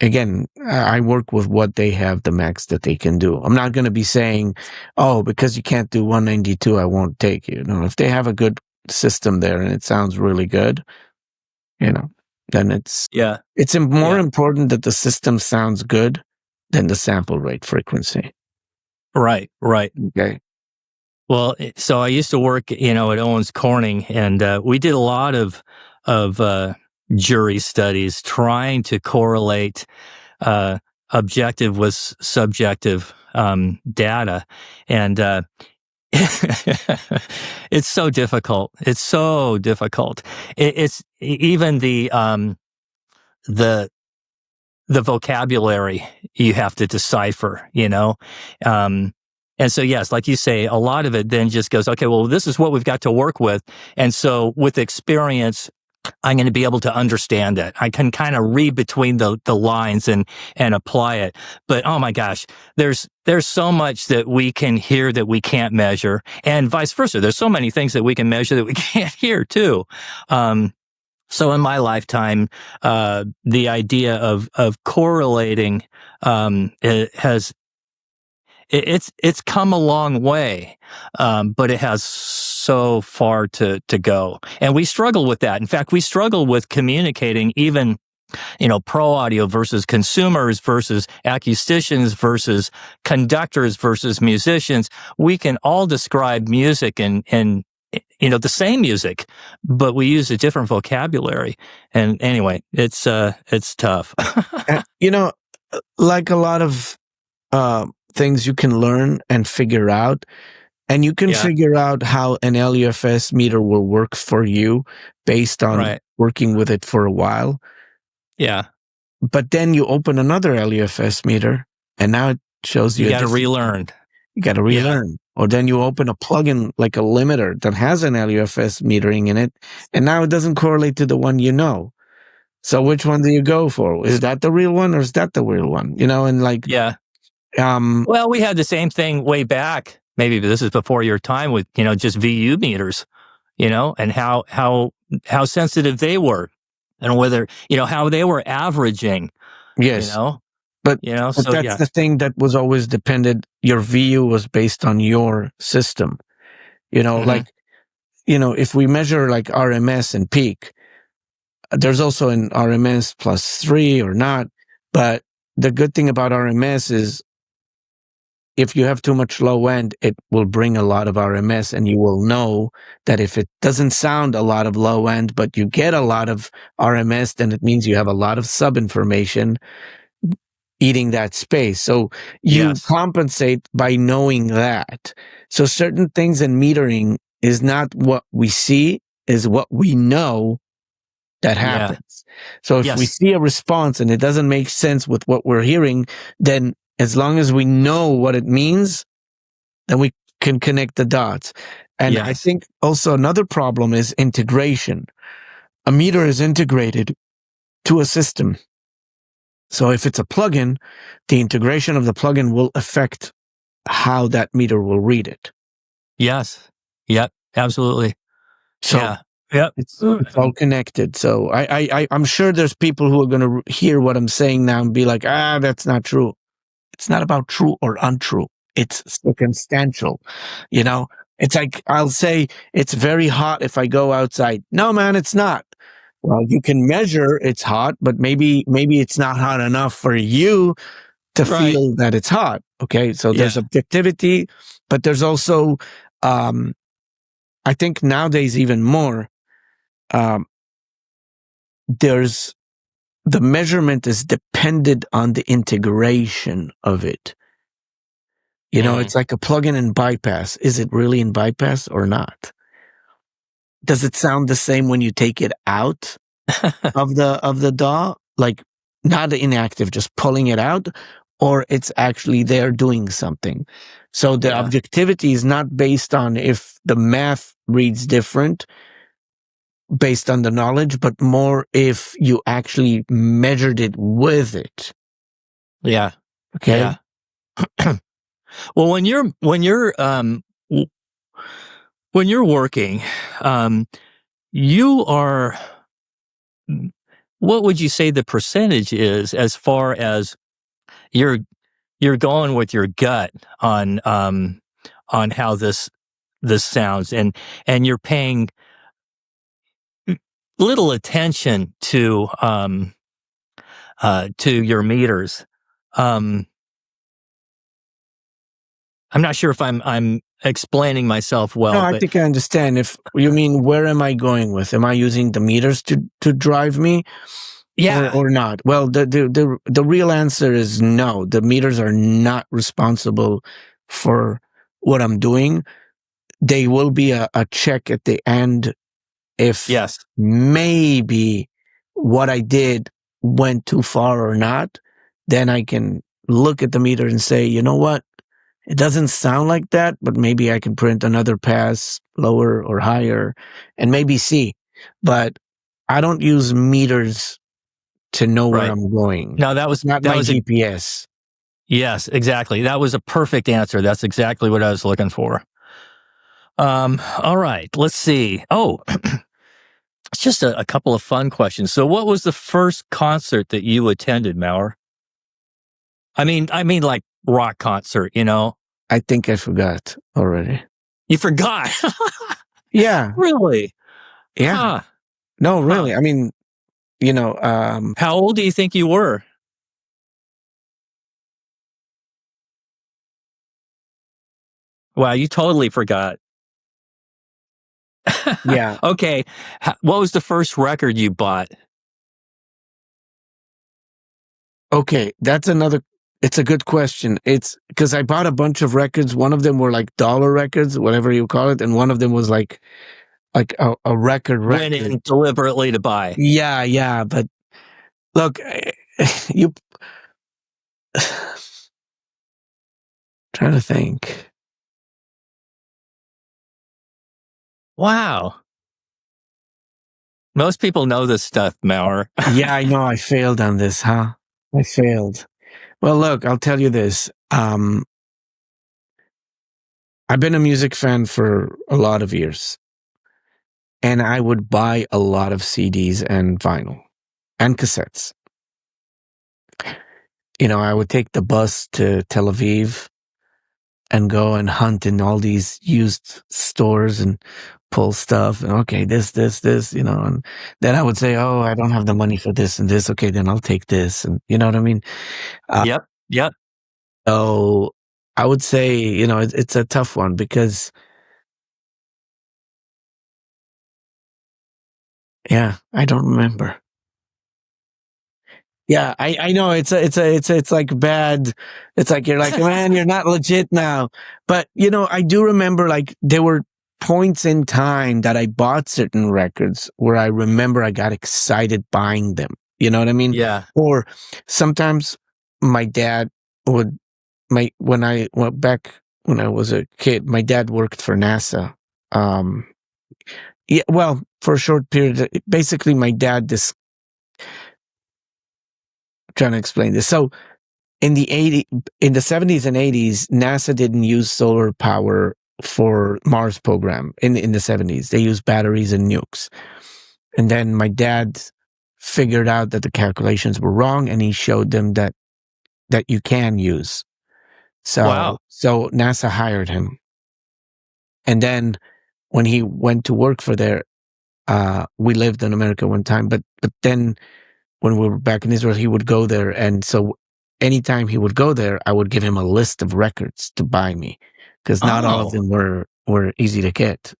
again, I work with what they have, the max that they can do. I'm not going to be saying, oh, because you can't do 192, I won't take you. No, if they have a good system there and it sounds really good, then it's more important that the system sounds good than the sample rate frequency. Right. Okay. Well, so I used to work, at Owens Corning, and we did a lot of jury studies trying to correlate objective with subjective data, and it's so difficult. It's so difficult. It's even the vocabulary you have to decipher, and so, yes, like you say, a lot of it then just goes, okay, well, this is what we've got to work with. And so with experience, I'm going to be able to understand it. I can kind of read between the lines and apply it. But oh my gosh, there's so much that we can hear that we can't measure, and vice versa. There's so many things that we can measure that we can't hear too. So in my lifetime, the idea of correlating it's come a long way, but it has so far to go, and we struggle with that. In fact, we struggle with communicating even, pro audio versus consumers versus acousticians versus conductors versus musicians. We can all describe music and the same music, but we use a different vocabulary. And anyway, it's tough. Like a lot of things you can learn and figure out, and you can figure out how an LUFS meter will work for you based on working with it for a while. Yeah. But then you open another LUFS meter, and now it shows you got to relearn. You got to relearn. Or then you open a plugin like a limiter that has an LUFS metering in it, and now it doesn't correlate to the one you know. So which one do you go for? Is that the real one or is that the real one? And like... Yeah. Well, we had the same thing way back. Maybe this is before your time with, just VU meters, and how sensitive they were, and whether, how they were averaging. Yes. But that's the thing that was always dependent. Your VU was based on your system. Like, if we measure like RMS and peak, there's also an RMS +3 or not. But the good thing about RMS is if you have too much low end, it will bring a lot of RMS, and you will know that if it doesn't sound a lot of low end, but you get a lot of RMS, then it means you have a lot of sub information eating that space. So you compensate by knowing that. So certain things in metering is not what we see, is what we know that happens. So if we see a response and it doesn't make sense with what we're hearing, then as long as we know what it means, then we can connect the dots. And I think also another problem is integration. A meter is integrated to a system. So if it's a plugin, the integration of the plugin will affect how that meter will read it. Yes. Yep. Absolutely. So it's all connected. So I'm sure there's people who are going to hear what I'm saying now and be like, that's not true. It's not about true or untrue. It's circumstantial. It's like I'll say it's very hot if I go outside. No, man, it's not. Well, you can measure it's hot, but maybe it's not hot enough for you to feel that it's hot. Okay, so there's objectivity, but there's also, I think nowadays even more, there's the measurement is dependent on the integration of it. It's like a plugin in bypass. Is it really in bypass or not? Does it sound the same when you take it out of the DAW? Like not inactive, just pulling it out, or it's actually there doing something. So the objectivity is not based on if the math reads different based on the knowledge, but more if you actually measured it with it. Yeah. Okay. Yeah. Well, when you're working, you are what would you say the percentage is as far as you're going with your gut on how this sounds, and you're paying little attention to your meters. I'm not sure if I'm explaining myself well, No, I but think I understand. If you mean, where am I going with? Am I using the meters to drive me? yeah, Or not? Well, the real answer is no. The meters are not responsible for what I'm doing. They will be a check at the end if yes, maybe what I did went too far or not. Then I can look at the meter and say, you know what? It doesn't sound like that, but maybe I can print another pass lower or higher and maybe see. But I don't use meters to know where right. I'm going. No, that It's not that my was GPS. yes, exactly. That was a perfect answer. That's exactly what I was looking for. All right, let's see. Oh, it's just a couple of fun questions. So, what was the first concert that you attended, Maor? I mean, like rock concert. I think I forgot already. You forgot. Yeah. Really? Yeah. Huh. No, really. I mean, How old do you think you were? Wow, you totally forgot. yeah. Okay. What was the first record you bought? Okay. It's a good question. It's because I bought a bunch of records. One of them were like dollar records, whatever you call it. And one of them was like a record. Went in deliberately to buy. Yeah. Yeah. But look, you trying to think. Wow. Most people know this stuff, Maor. Yeah, I know I failed on this, huh? I failed. Well, look, I'll tell you this. I've been a music fan for a lot of years, and I would buy a lot of CDs and vinyl and cassettes. I would take the bus to Tel Aviv and go and hunt in all these used stores and pull stuff. And okay, this, and then I would say, oh, I don't have the money for this and this. Okay, then I'll take this. And you know what I mean? Yep. Yep. So I would say, it's a tough one because, yeah, I don't remember. Yeah, I know it's like bad. It's like you're like, man, you're not legit now. But I do remember like there were points in time that I bought certain records where I remember I got excited buying them. You know what I mean? Yeah. Or sometimes my dad would when I went back when I was a kid, my dad worked for NASA. Yeah, well, for a short period, basically my dad trying to explain this. So in the 70s and 80s, NASA didn't use solar power for Mars program in the 70s. They used batteries and nukes. And then my dad figured out that the calculations were wrong, and he showed them that you can use. Wow. So NASA hired him. And then when he went to work for there, we lived in America one time, but then when we were back in Israel, he would go there. And so anytime he would go there, I would give him a list of records to buy me because not all of them were easy to get.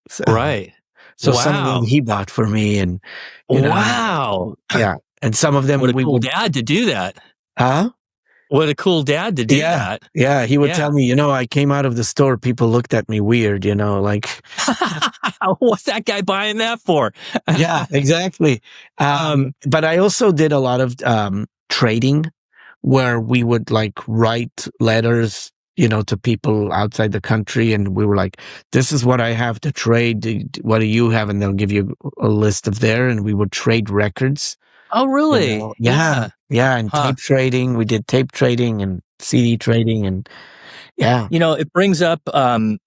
So, Right. So some of them he bought for me, and wow. Yeah. And some of them what a cool dad to do that. Huh? What a cool dad to do that. Yeah. He would tell me, I came out of the store, people looked at me weird, like what's that guy buying that for? Yeah, exactly. But I also did a lot of trading where we would like write letters, to people outside the country. And we were like, this is what I have to trade. What do you have? And they'll give you a list of there. And we would trade records. Oh, really? Yeah. And tape trading. We did tape trading and CD trading. And Yeah. It brings up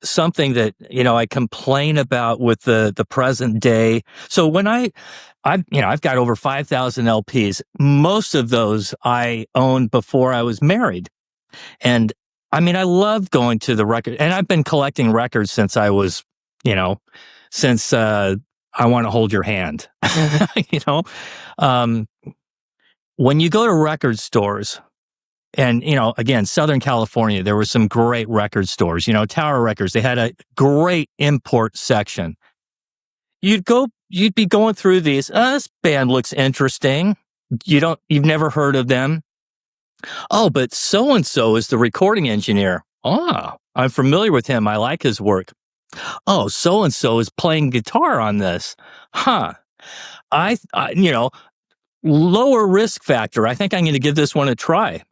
something that I complain about with the present day. So when I've got over 5,000 LPs. Most of those I owned before I was married, and I mean I love going to the record. And I've been collecting records since I was, since I Want to Hold Your Hand. you know, um, when you go to record stores. And, again, Southern California, there were some great record stores. Tower Records, they had a great import section. You'd be going through these. This band looks interesting. You've never heard of them. Oh, but so-and-so is the recording engineer. Oh, I'm familiar with him. I like his work. Oh, so-and-so is playing guitar on this. Huh. Lower risk factor. I think I'm going to give this one a try,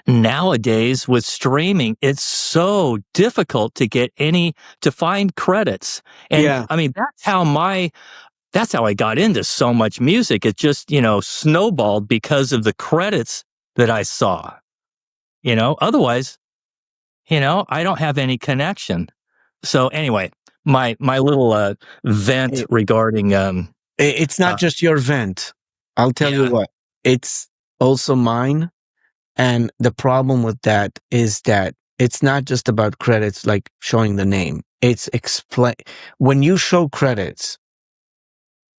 Nowadays with streaming, it's so difficult to find credits. And Yeah. I mean, that's how I got into so much music. It just, snowballed because of the credits that I saw, otherwise, I don't have any connection. So anyway, my little vent regarding, It's not just your vent. I'll tell you what, it's also mine. And the problem with that is that it's not just about credits, like showing the name. It's when you show credits,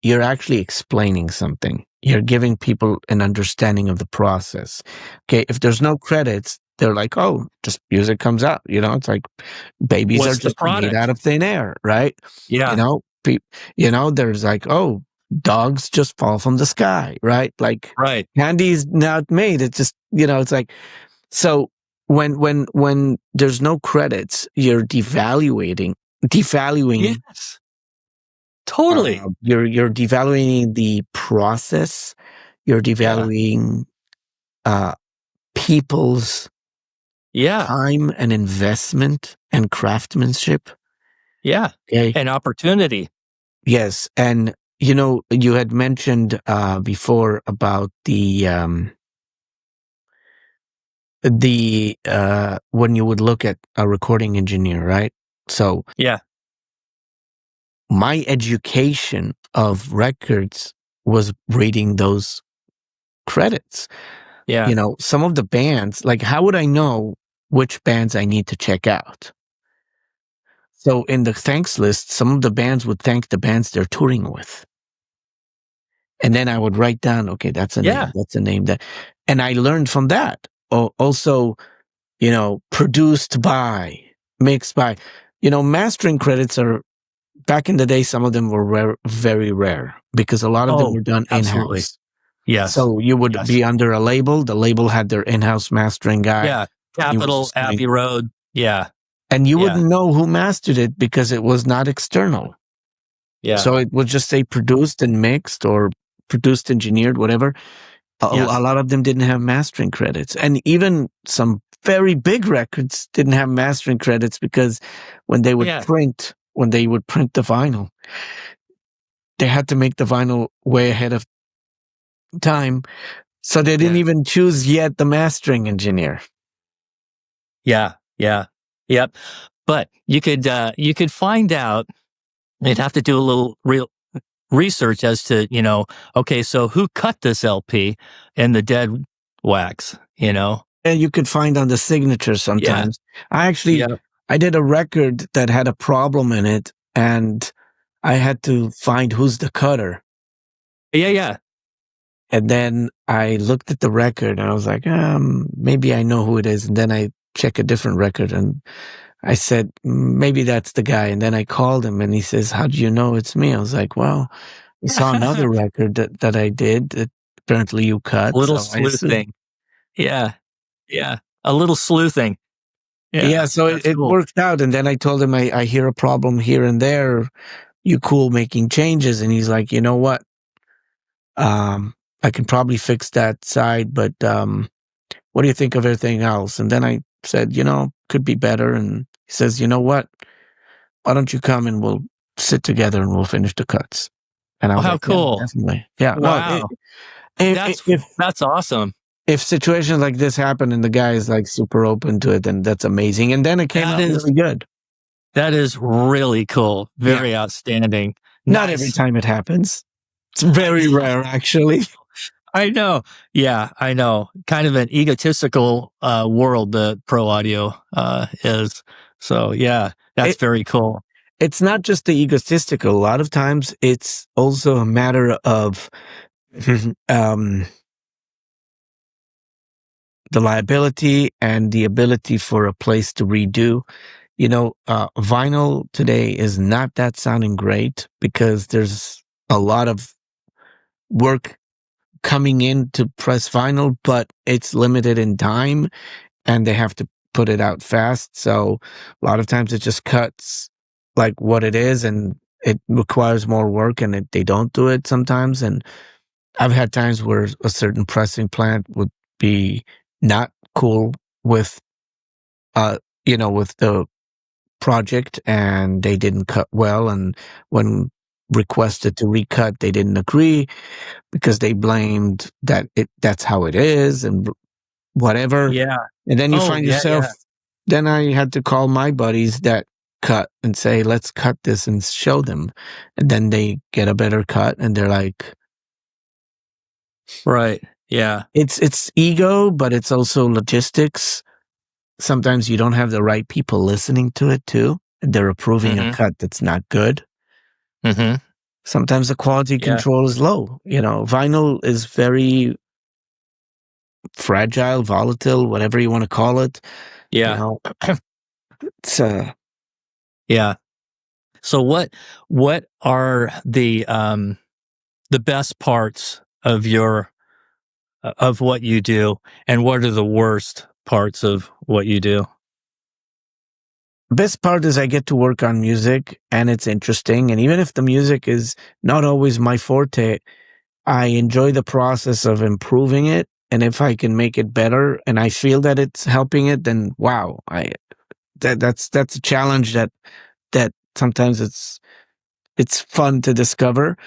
you're actually explaining something. You're giving people an understanding of the process. Okay. If there's no credits, they're like, oh, just music comes out. It's like babies What's are just made out of thin air, right? Yeah. There's like, oh, dogs just fall from the sky, right? Like Right. candy's not made. It's just, it's like, so when there's no credits, you're devaluing. Yes. Totally. You're devaluing the process. You're devaluing people's time and investment and craftsmanship. Yeah. Okay. And opportunity. Yes. And, you had mentioned before about the when you would look at a recording engineer, right? So yeah, my education of records was reading those credits. Yeah. Some of the bands, like how would I know which bands I need to check out? So in the thanks list, some of the bands would thank the bands they're touring with. And then I would write down, okay, that's a name, that's a name and I learned from that. Also, produced by, mixed by, mastering credits are, back in the day, some of them were very rare because a lot of them were done absolutely. in-house. Yes. So you would be under a label. The label had their in-house mastering guy. Yeah. Capitol, Abbey Road. Yeah. And you wouldn't know who mastered it because it was not external. Yeah. So it would just say produced and mixed or produced, engineered, whatever. A lot of them didn't have mastering credits. And even some very big records didn't have mastering credits because when they would print the vinyl, they had to make the vinyl way ahead of time. So they didn't even choose yet the mastering engineer. Yeah. Yeah. Yep. But you could find out, you'd have to do a little real research as to, okay, so who cut this LP in the dead wax, And you could find on the signature sometimes. Yeah. I did a record that had a problem in it and I had to find who's the cutter. Yeah. And then I looked at the record and I was like, maybe I know who it is. And then I check a different record and I said, maybe that's the guy. And then I called him and he says, how do you know it's me? I was like, well, I saw another record that I did that apparently you cut. A little sleuthing. Yeah. A little sleuthing. Yeah. So it worked out. And then I told him, I hear a problem here and there. You cool making changes? And he's like, you know what? I can probably fix that side, but what do you think of everything else? And then I said, could be better. And he says, you know what? Why don't you come and we'll sit together and we'll finish the cuts? And I was how like, cool. Yeah, definitely. Yeah. Wow. No, that's awesome. if situations like this happen and the guy is like super open to it, then that's amazing. And then it came out really good. That is really cool. Very outstanding. Not every time it happens. It's very rare, actually. I know. Yeah, I know. Kind of an egotistical world that pro audio is. So yeah, that's very cool. It's not just the egotistical. A lot of times it's also a matter of the liability and the ability for a place to redo. You know, vinyl today is not that sounding great because there's a lot of work coming in to press vinyl, but it's limited in time and they have to put it out fast. So a lot of times it just cuts like what it is and it requires more work and they don't do it sometimes. And I've had times where a certain pressing plant would be not cool with, with the project and they didn't cut well. And when requested to recut, they didn't agree because they blamed that's how it is and whatever. Yeah. And then you find yourself, then I had to call my buddies that cut and say, let's cut this and show them. And then they get a better cut and they're like, right. Yeah. It's ego, but it's also logistics. Sometimes you don't have the right people listening to it too. And they're approving a cut that's not good. Mm-hmm. Sometimes the quality control is low. You know, vinyl is very fragile, volatile, whatever you want to call it. Yeah. You know, it's yeah. So what are the best parts of of what you do, and what are the worst parts of what you do? Best part is I get to work on music and it's interesting. And even if the music is not always my forte, I enjoy the process of improving it. And if I can make it better and I feel that it's helping it, then wow, that's a challenge that sometimes it's fun to discover.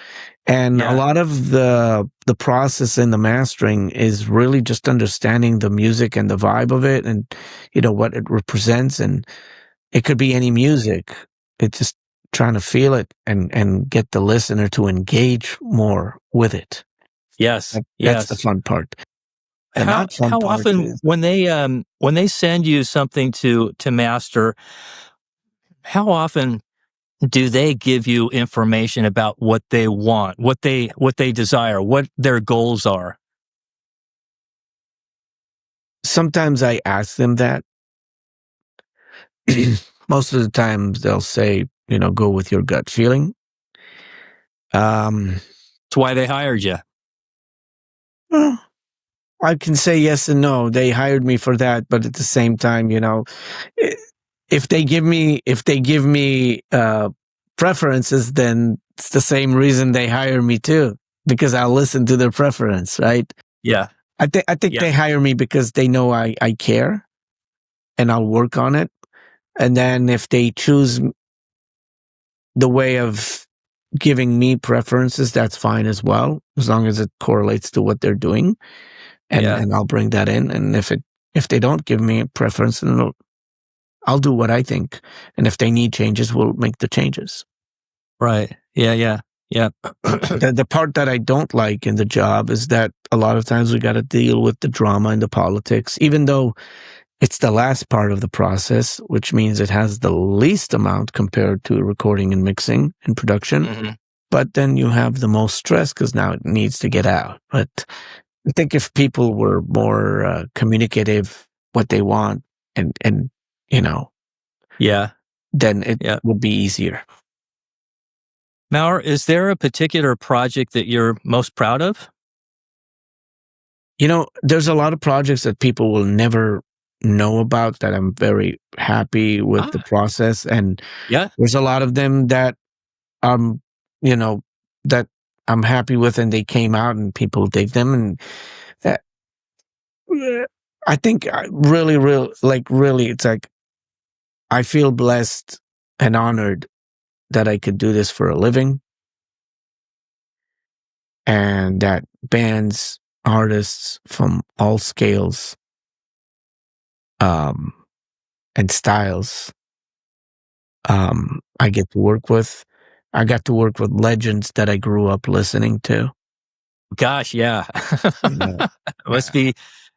And a lot of the process in the mastering is really just understanding the music and the vibe of it and, what it represents. And it could be any music. It's just trying to feel it and get the listener to engage more with it. Yes. That's the fun part. How often when they send you something to master, how often do they give you information about what they want, what they desire, what their goals are? Sometimes I ask them that. Most of the time they'll say, go with your gut feeling. That's why they hired you. Well, I can say yes and no. They hired me for that, but at the same time, if they give me preferences, then it's the same reason they hire me too, because I'll listen to their preference, right? Yeah. I think they hire me because they know I care and I'll work on it. And then if they choose the way of giving me preferences, that's fine as well, as long as it correlates to what they're doing. And I'll bring that in. And if they don't give me a preference, then I'll do what I think. And if they need changes, we'll make the changes. Right. Yeah. The part that I don't like in the job is that a lot of times we got to deal with the drama and the politics, even though it's the last part of the process, which means it has the least amount compared to recording and mixing and production. Mm-hmm. But then you have the most stress because now it needs to get out. But I think if people were more communicative, what they want, and then it would be easier. Maor, is there a particular project that you're most proud of? There's a lot of projects that people will never know about that I'm very happy with the process. And there's a lot of them that, that I'm happy with and they came out and people dig them. And that, I think really, it's like, I feel blessed and honored that I could do this for a living and that bands artists from all scales and styles I get to work with. I got to work with legends that I grew up listening to. Gosh, yeah. You know,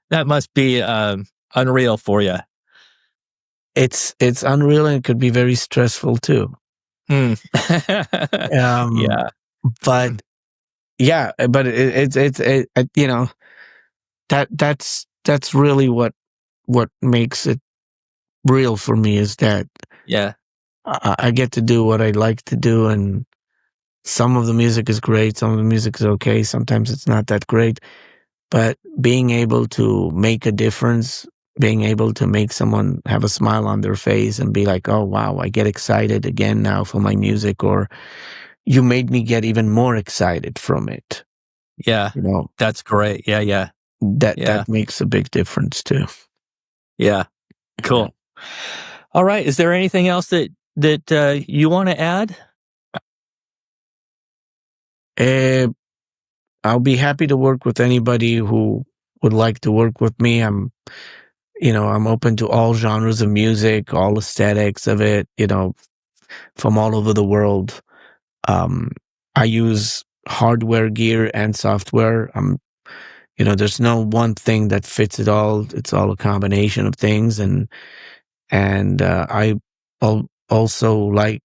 That must be unreal for you. it's unreal, and it could be very stressful too. Hmm. Um, Yeah. but yeah, but you know, that's really what makes it real for me, is that Yeah. I get to do what I like to do, and some of the music is great, some of the music is okay, sometimes it's not that great, but being able to make a difference, being able to make someone have a smile on their face and be like, oh wow, I get excited again now for my music, or you made me get even more excited from it. Yeah. You know, That's great. Yeah. Yeah. Yeah. that makes a big difference too. Yeah. Yeah. Cool. All right. Is there anything else that you want to add? Eh, I'll be happy to work with anybody who would like to work with me. I'm open to all genres of music, all aesthetics of it, from all over the world. I use hardware gear and software. There's no one thing that fits it all. It's all a combination of things. And I also liking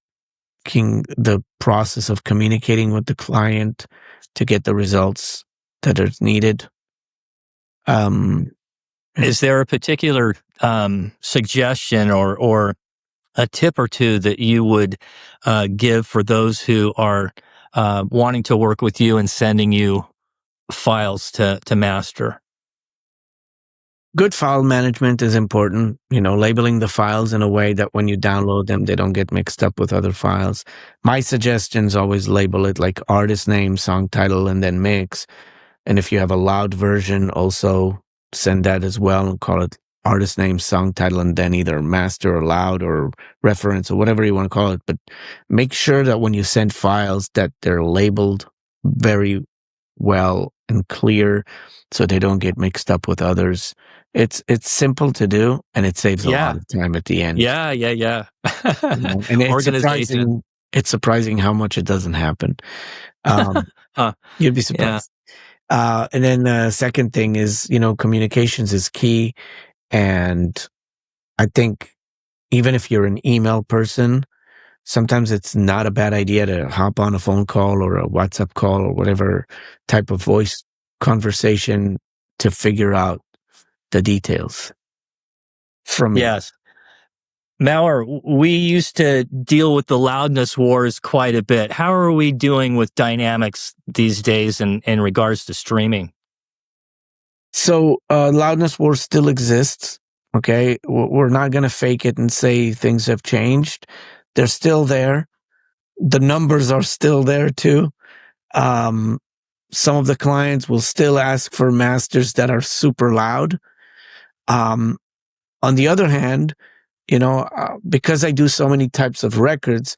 the process of communicating with the client to get the results that are needed. Is there a particular suggestion or a tip or two that you would give for those who are wanting to work with you and sending you files to master? Good file management is important, labeling the files in a way that when you download them, they don't get mixed up with other files. My suggestions always label it like artist name, song title, and then mix. And if you have a loud version, also send that as well and call it artist name, song title, and then either master or loud or reference or whatever you want to call it. But make sure that when you send files that they're labeled very well and clear so they don't get mixed up with others. It's simple to do, and it saves a lot Yeah. of time at the end. Yeah. And it's Organization. surprising. It's surprising how much it doesn't happen. Huh. You'd be Yeah. surprised. And then the second thing is, communications is key. And I think even if you're an email person, sometimes it's not a bad idea to hop on a phone call or a WhatsApp call or whatever type of voice conversation to figure out the details from you. Yes. Maor, we used to deal with the loudness wars quite a bit. How are we doing with dynamics these days in regards to streaming? So loudness war still exists. Okay, we're not going to fake it and say things have changed. They're still there. The numbers are still there too. Some of the clients will still ask for masters that are super loud. On the other hand, because I do so many types of records,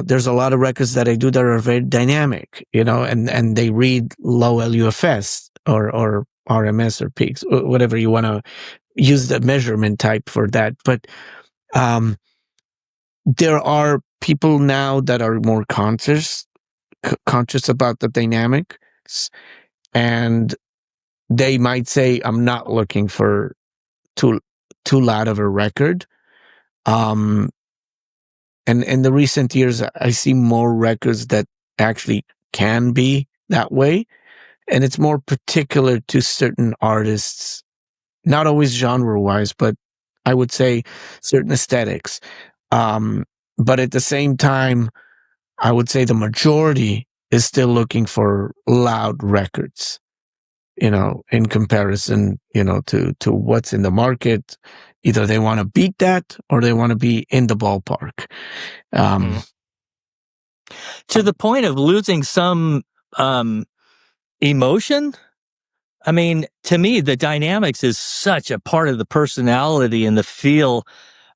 there's a lot of records that I do that are very dynamic, and they read low LUFS or RMS or peaks, whatever you want to use the measurement type for that. But there are people now that are more conscious about the dynamics, and they might say, I'm not looking for too loud of a record. And in the recent years, I see more records that actually can be that way. And it's more particular to certain artists, not always genre wise, but I would say certain aesthetics. But at the same time, I would say the majority is still looking for loud records, in comparison, to what's in the market. Either they want to beat that or they want to be in the ballpark. To the point of losing some emotion? I mean, to me, the dynamics is such a part of the personality and the feel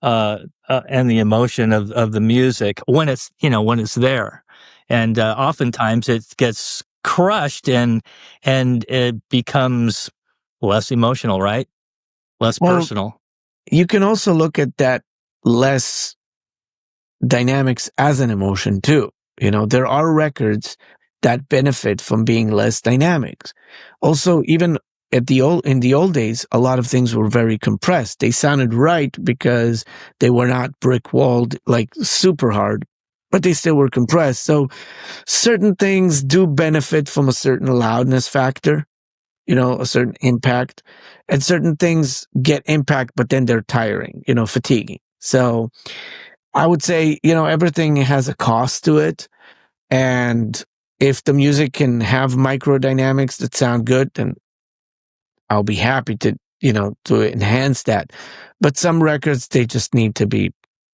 and the emotion of the music when it's there. And oftentimes it gets crushed, and it becomes less emotional, right? Less Well, personal. you can also look at that less dynamics as an emotion too. There are records that benefit from being less dynamics. Also, even in the old days, a lot of things were very compressed. They sounded right because they were not brick walled like super hard, but they still were compressed. So certain things do benefit from a certain loudness factor, a certain impact, and certain things get impact, but then they're tiring, fatiguing. So I would say, everything has a cost to it. And if the music can have microdynamics that sound good, then I'll be happy to enhance that. But some records, they just need to be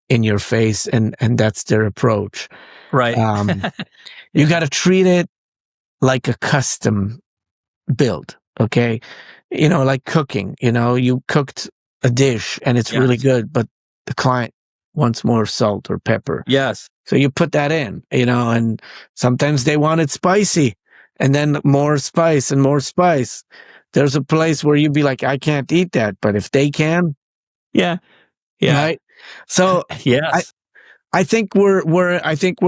in your face, and that's their approach. Right. You Yeah. got to treat it like a custom build. Okay. Like cooking, you cooked a dish and it's really Yes. good, but the client wants more salt or pepper. Yes. So you put that in, and sometimes they want it spicy, and then more spice and more spice. There's a place where you'd be like, I can't eat that, but if they can, Yeah. Yeah. right? So I, Yes. I think we're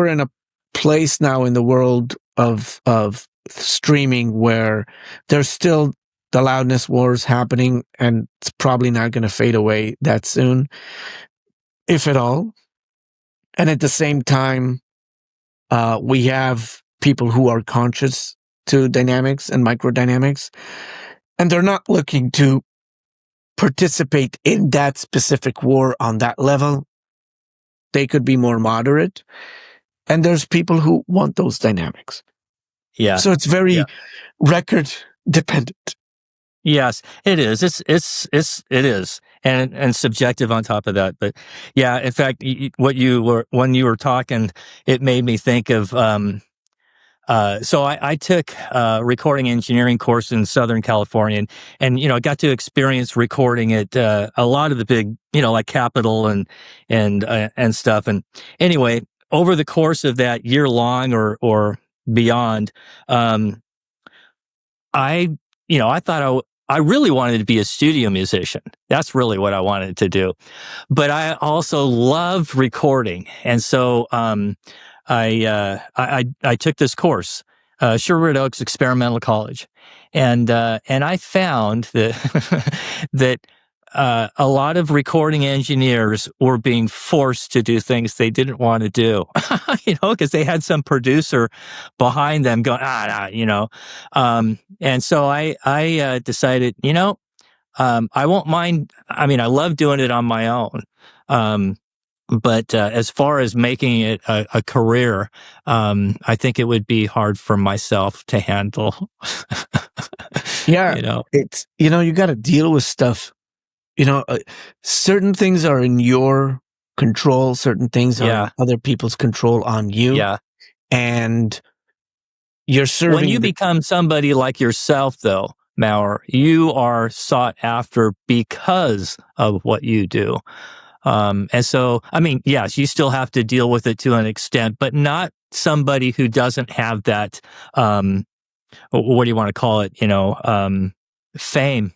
in a place now in the world of streaming where there's still the loudness wars happening, and it's probably not going to fade away that soon, if at all. And at the same time, we have people who are conscious to dynamics and microdynamics, and they're not looking to participate in that specific war on that level. They could be more moderate. And there's people who want those dynamics. Yeah. So it's Yeah. very record dependent. Yes, it is. It is, and subjective on top of that. But yeah, in fact, when you were talking, it made me think of. So I took a recording engineering course in Southern California, and I got to experience recording at a lot of the big, like Capitol and stuff. And anyway, over the course of that year long or beyond, I I thought I really wanted to be a studio musician. That's really what I wanted to do. But I also loved recording, and so I took this course, Sherwood Oaks Experimental College, and I found that that a lot of recording engineers were being forced to do things they didn't want to do, because they had some producer behind them going, and so I decided, I won't mind. I mean, I love doing it on my own. But as far as making it a career, I think it would be hard for myself to handle. Yeah. You know, It's, you got to deal with stuff. Certain things are in your control, certain things are in yeah, other people's control on you. yeah. And you're When serving you become somebody like yourself, though, Maor, you are sought after because of what you do. And so, I mean, yes, you still have to deal with it to an extent, but not somebody who doesn't have that, what do you want to call it? Fame,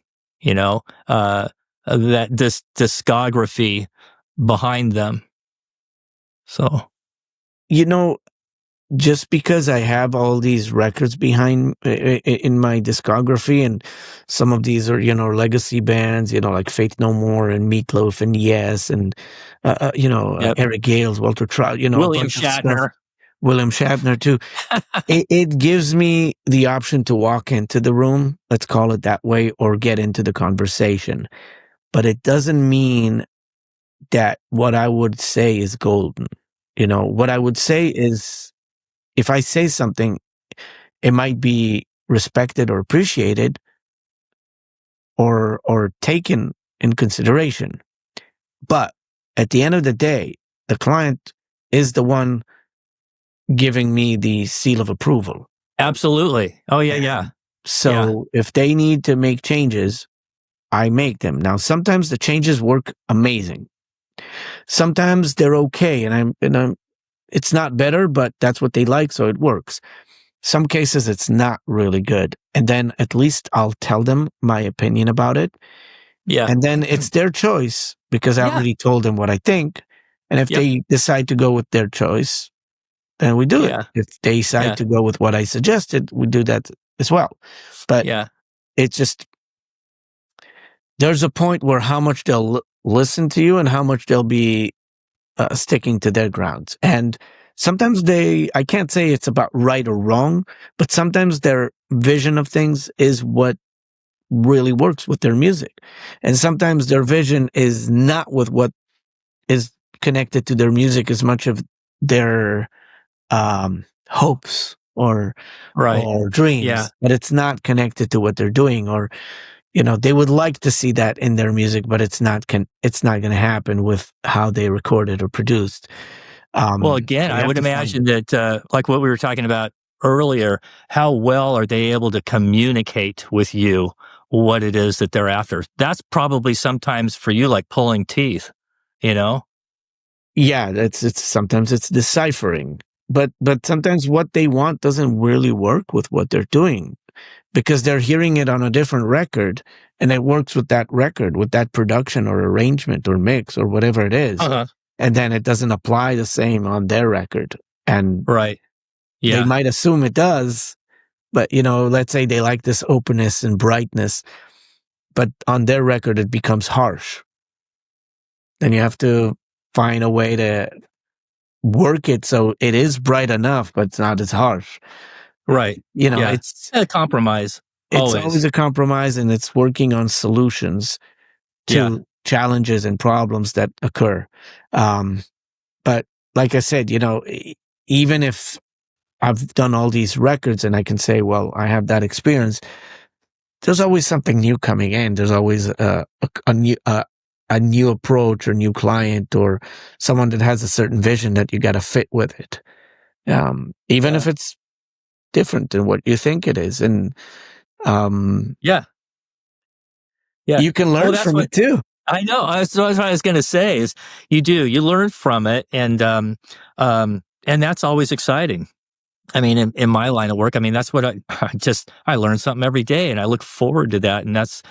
that this discography behind them. So, just because I have all these records behind in my discography, and some of these are, legacy bands, like Faith No More and Meatloaf and Yes, and, yep. Eric Gales, Walter Trout, a William bunch of stuff. Shatner. William Shatner too. It gives me the option to walk into the room, let's call it that way, or get into the conversation. But it doesn't mean that what I would say is golden. What I would say is, if I say something, it might be respected or appreciated or taken in consideration. But at the end of the day, the client is the one giving me the seal of approval. Absolutely. Oh, yeah, yeah. So if they need to make changes, I make them. Now, sometimes the changes work amazing. Sometimes they're okay, and I'm it's not better, but that's what they like, so it works. Some cases it's not really good. And then at least I'll tell them my opinion about it. Yeah. And then it's their choice because I already told them what I think. And if they decide to go with their choice, then we do it. If they decide to go with what I suggested, we do that as well. But it's just, there's a point where how much they'll listen to you and how much they'll be sticking to their grounds. And sometimes I can't say it's about right or wrong, but sometimes their vision of things is what really works with their music. And sometimes their vision is not with what is connected to their music as much of their hopes or dreams, but it's not connected to what they're doing, or they would like to see that in their music, but it's not going to happen with how they recorded or produced. Well, again, I would imagine that, like what we were talking about earlier, how well are they able to communicate with you what it is that they're after? That's probably sometimes for you like pulling teeth, Yeah, it's sometimes it's deciphering, but sometimes what they want doesn't really work with what they're doing, because they're hearing it on a different record and it works with that record, with that production or arrangement or mix or whatever it is. And then it doesn't apply the same on their record. And they might assume it does, but let's say they like this openness and brightness, but on their record it becomes harsh. Then you have to find a way to work it so it is bright enough, but it's not as harsh. Right. It's a compromise. It's always a compromise, and it's working on solutions to challenges and problems that occur. But like I said, even if I've done all these records and I can say, well, I have that experience, there's always something new coming in. There's always a new approach or new client or someone that has a certain vision that you got to fit with it. Even if it's different than what you think it is. And you can learn from it too. I know. That's what I was going to say is you learn from it. And that's always exciting. I mean, in my line of work, I mean, that's what I learn something every day and I look forward to that. And that's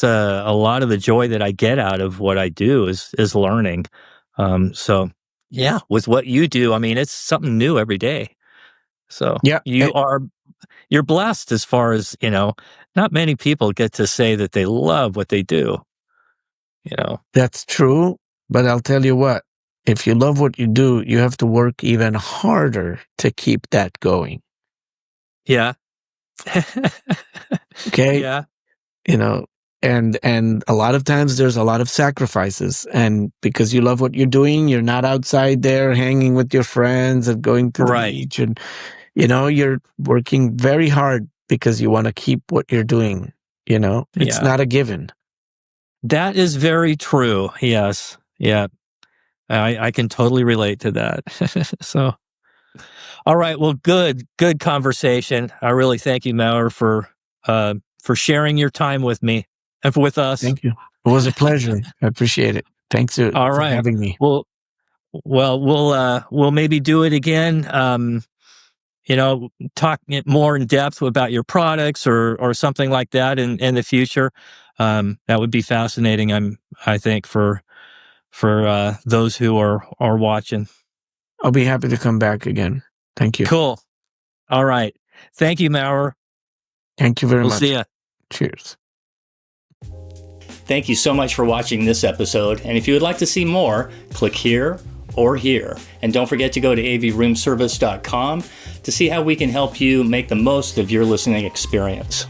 a lot of the joy that I get out of what I do is learning. So with what you do, I mean, it's something new every day. So you're blessed as far as, not many people get to say that they love what they do. That's true. But I'll tell you what, if you love what you do, you have to work even harder to keep that going. Yeah. Okay. Yeah. And a lot of times there's a lot of sacrifices, and because you love what you're doing, you're not outside there hanging with your friends and going to the beach, and you're working very hard because you want to keep what you're doing. It's not a given. That is very true. Yes. Yeah. I can totally relate to that. So, all right. Well, good conversation. I really thank you, Maor, for sharing your time with me and with us. Thank you. It was a pleasure. I appreciate it. Thanks for having me. Well, we'll maybe do it again. Talk more in depth about your products or something like that in the future. That would be fascinating. I think for those who are watching. I'll be happy to come back again. Thank you. Cool. All right. Thank you, Maor. Thank you very much. We'll see ya. Cheers. Thank you so much for watching this episode. And if you would like to see more, click here or here. And don't forget to go to avroomservice.com to see how we can help you make the most of your listening experience.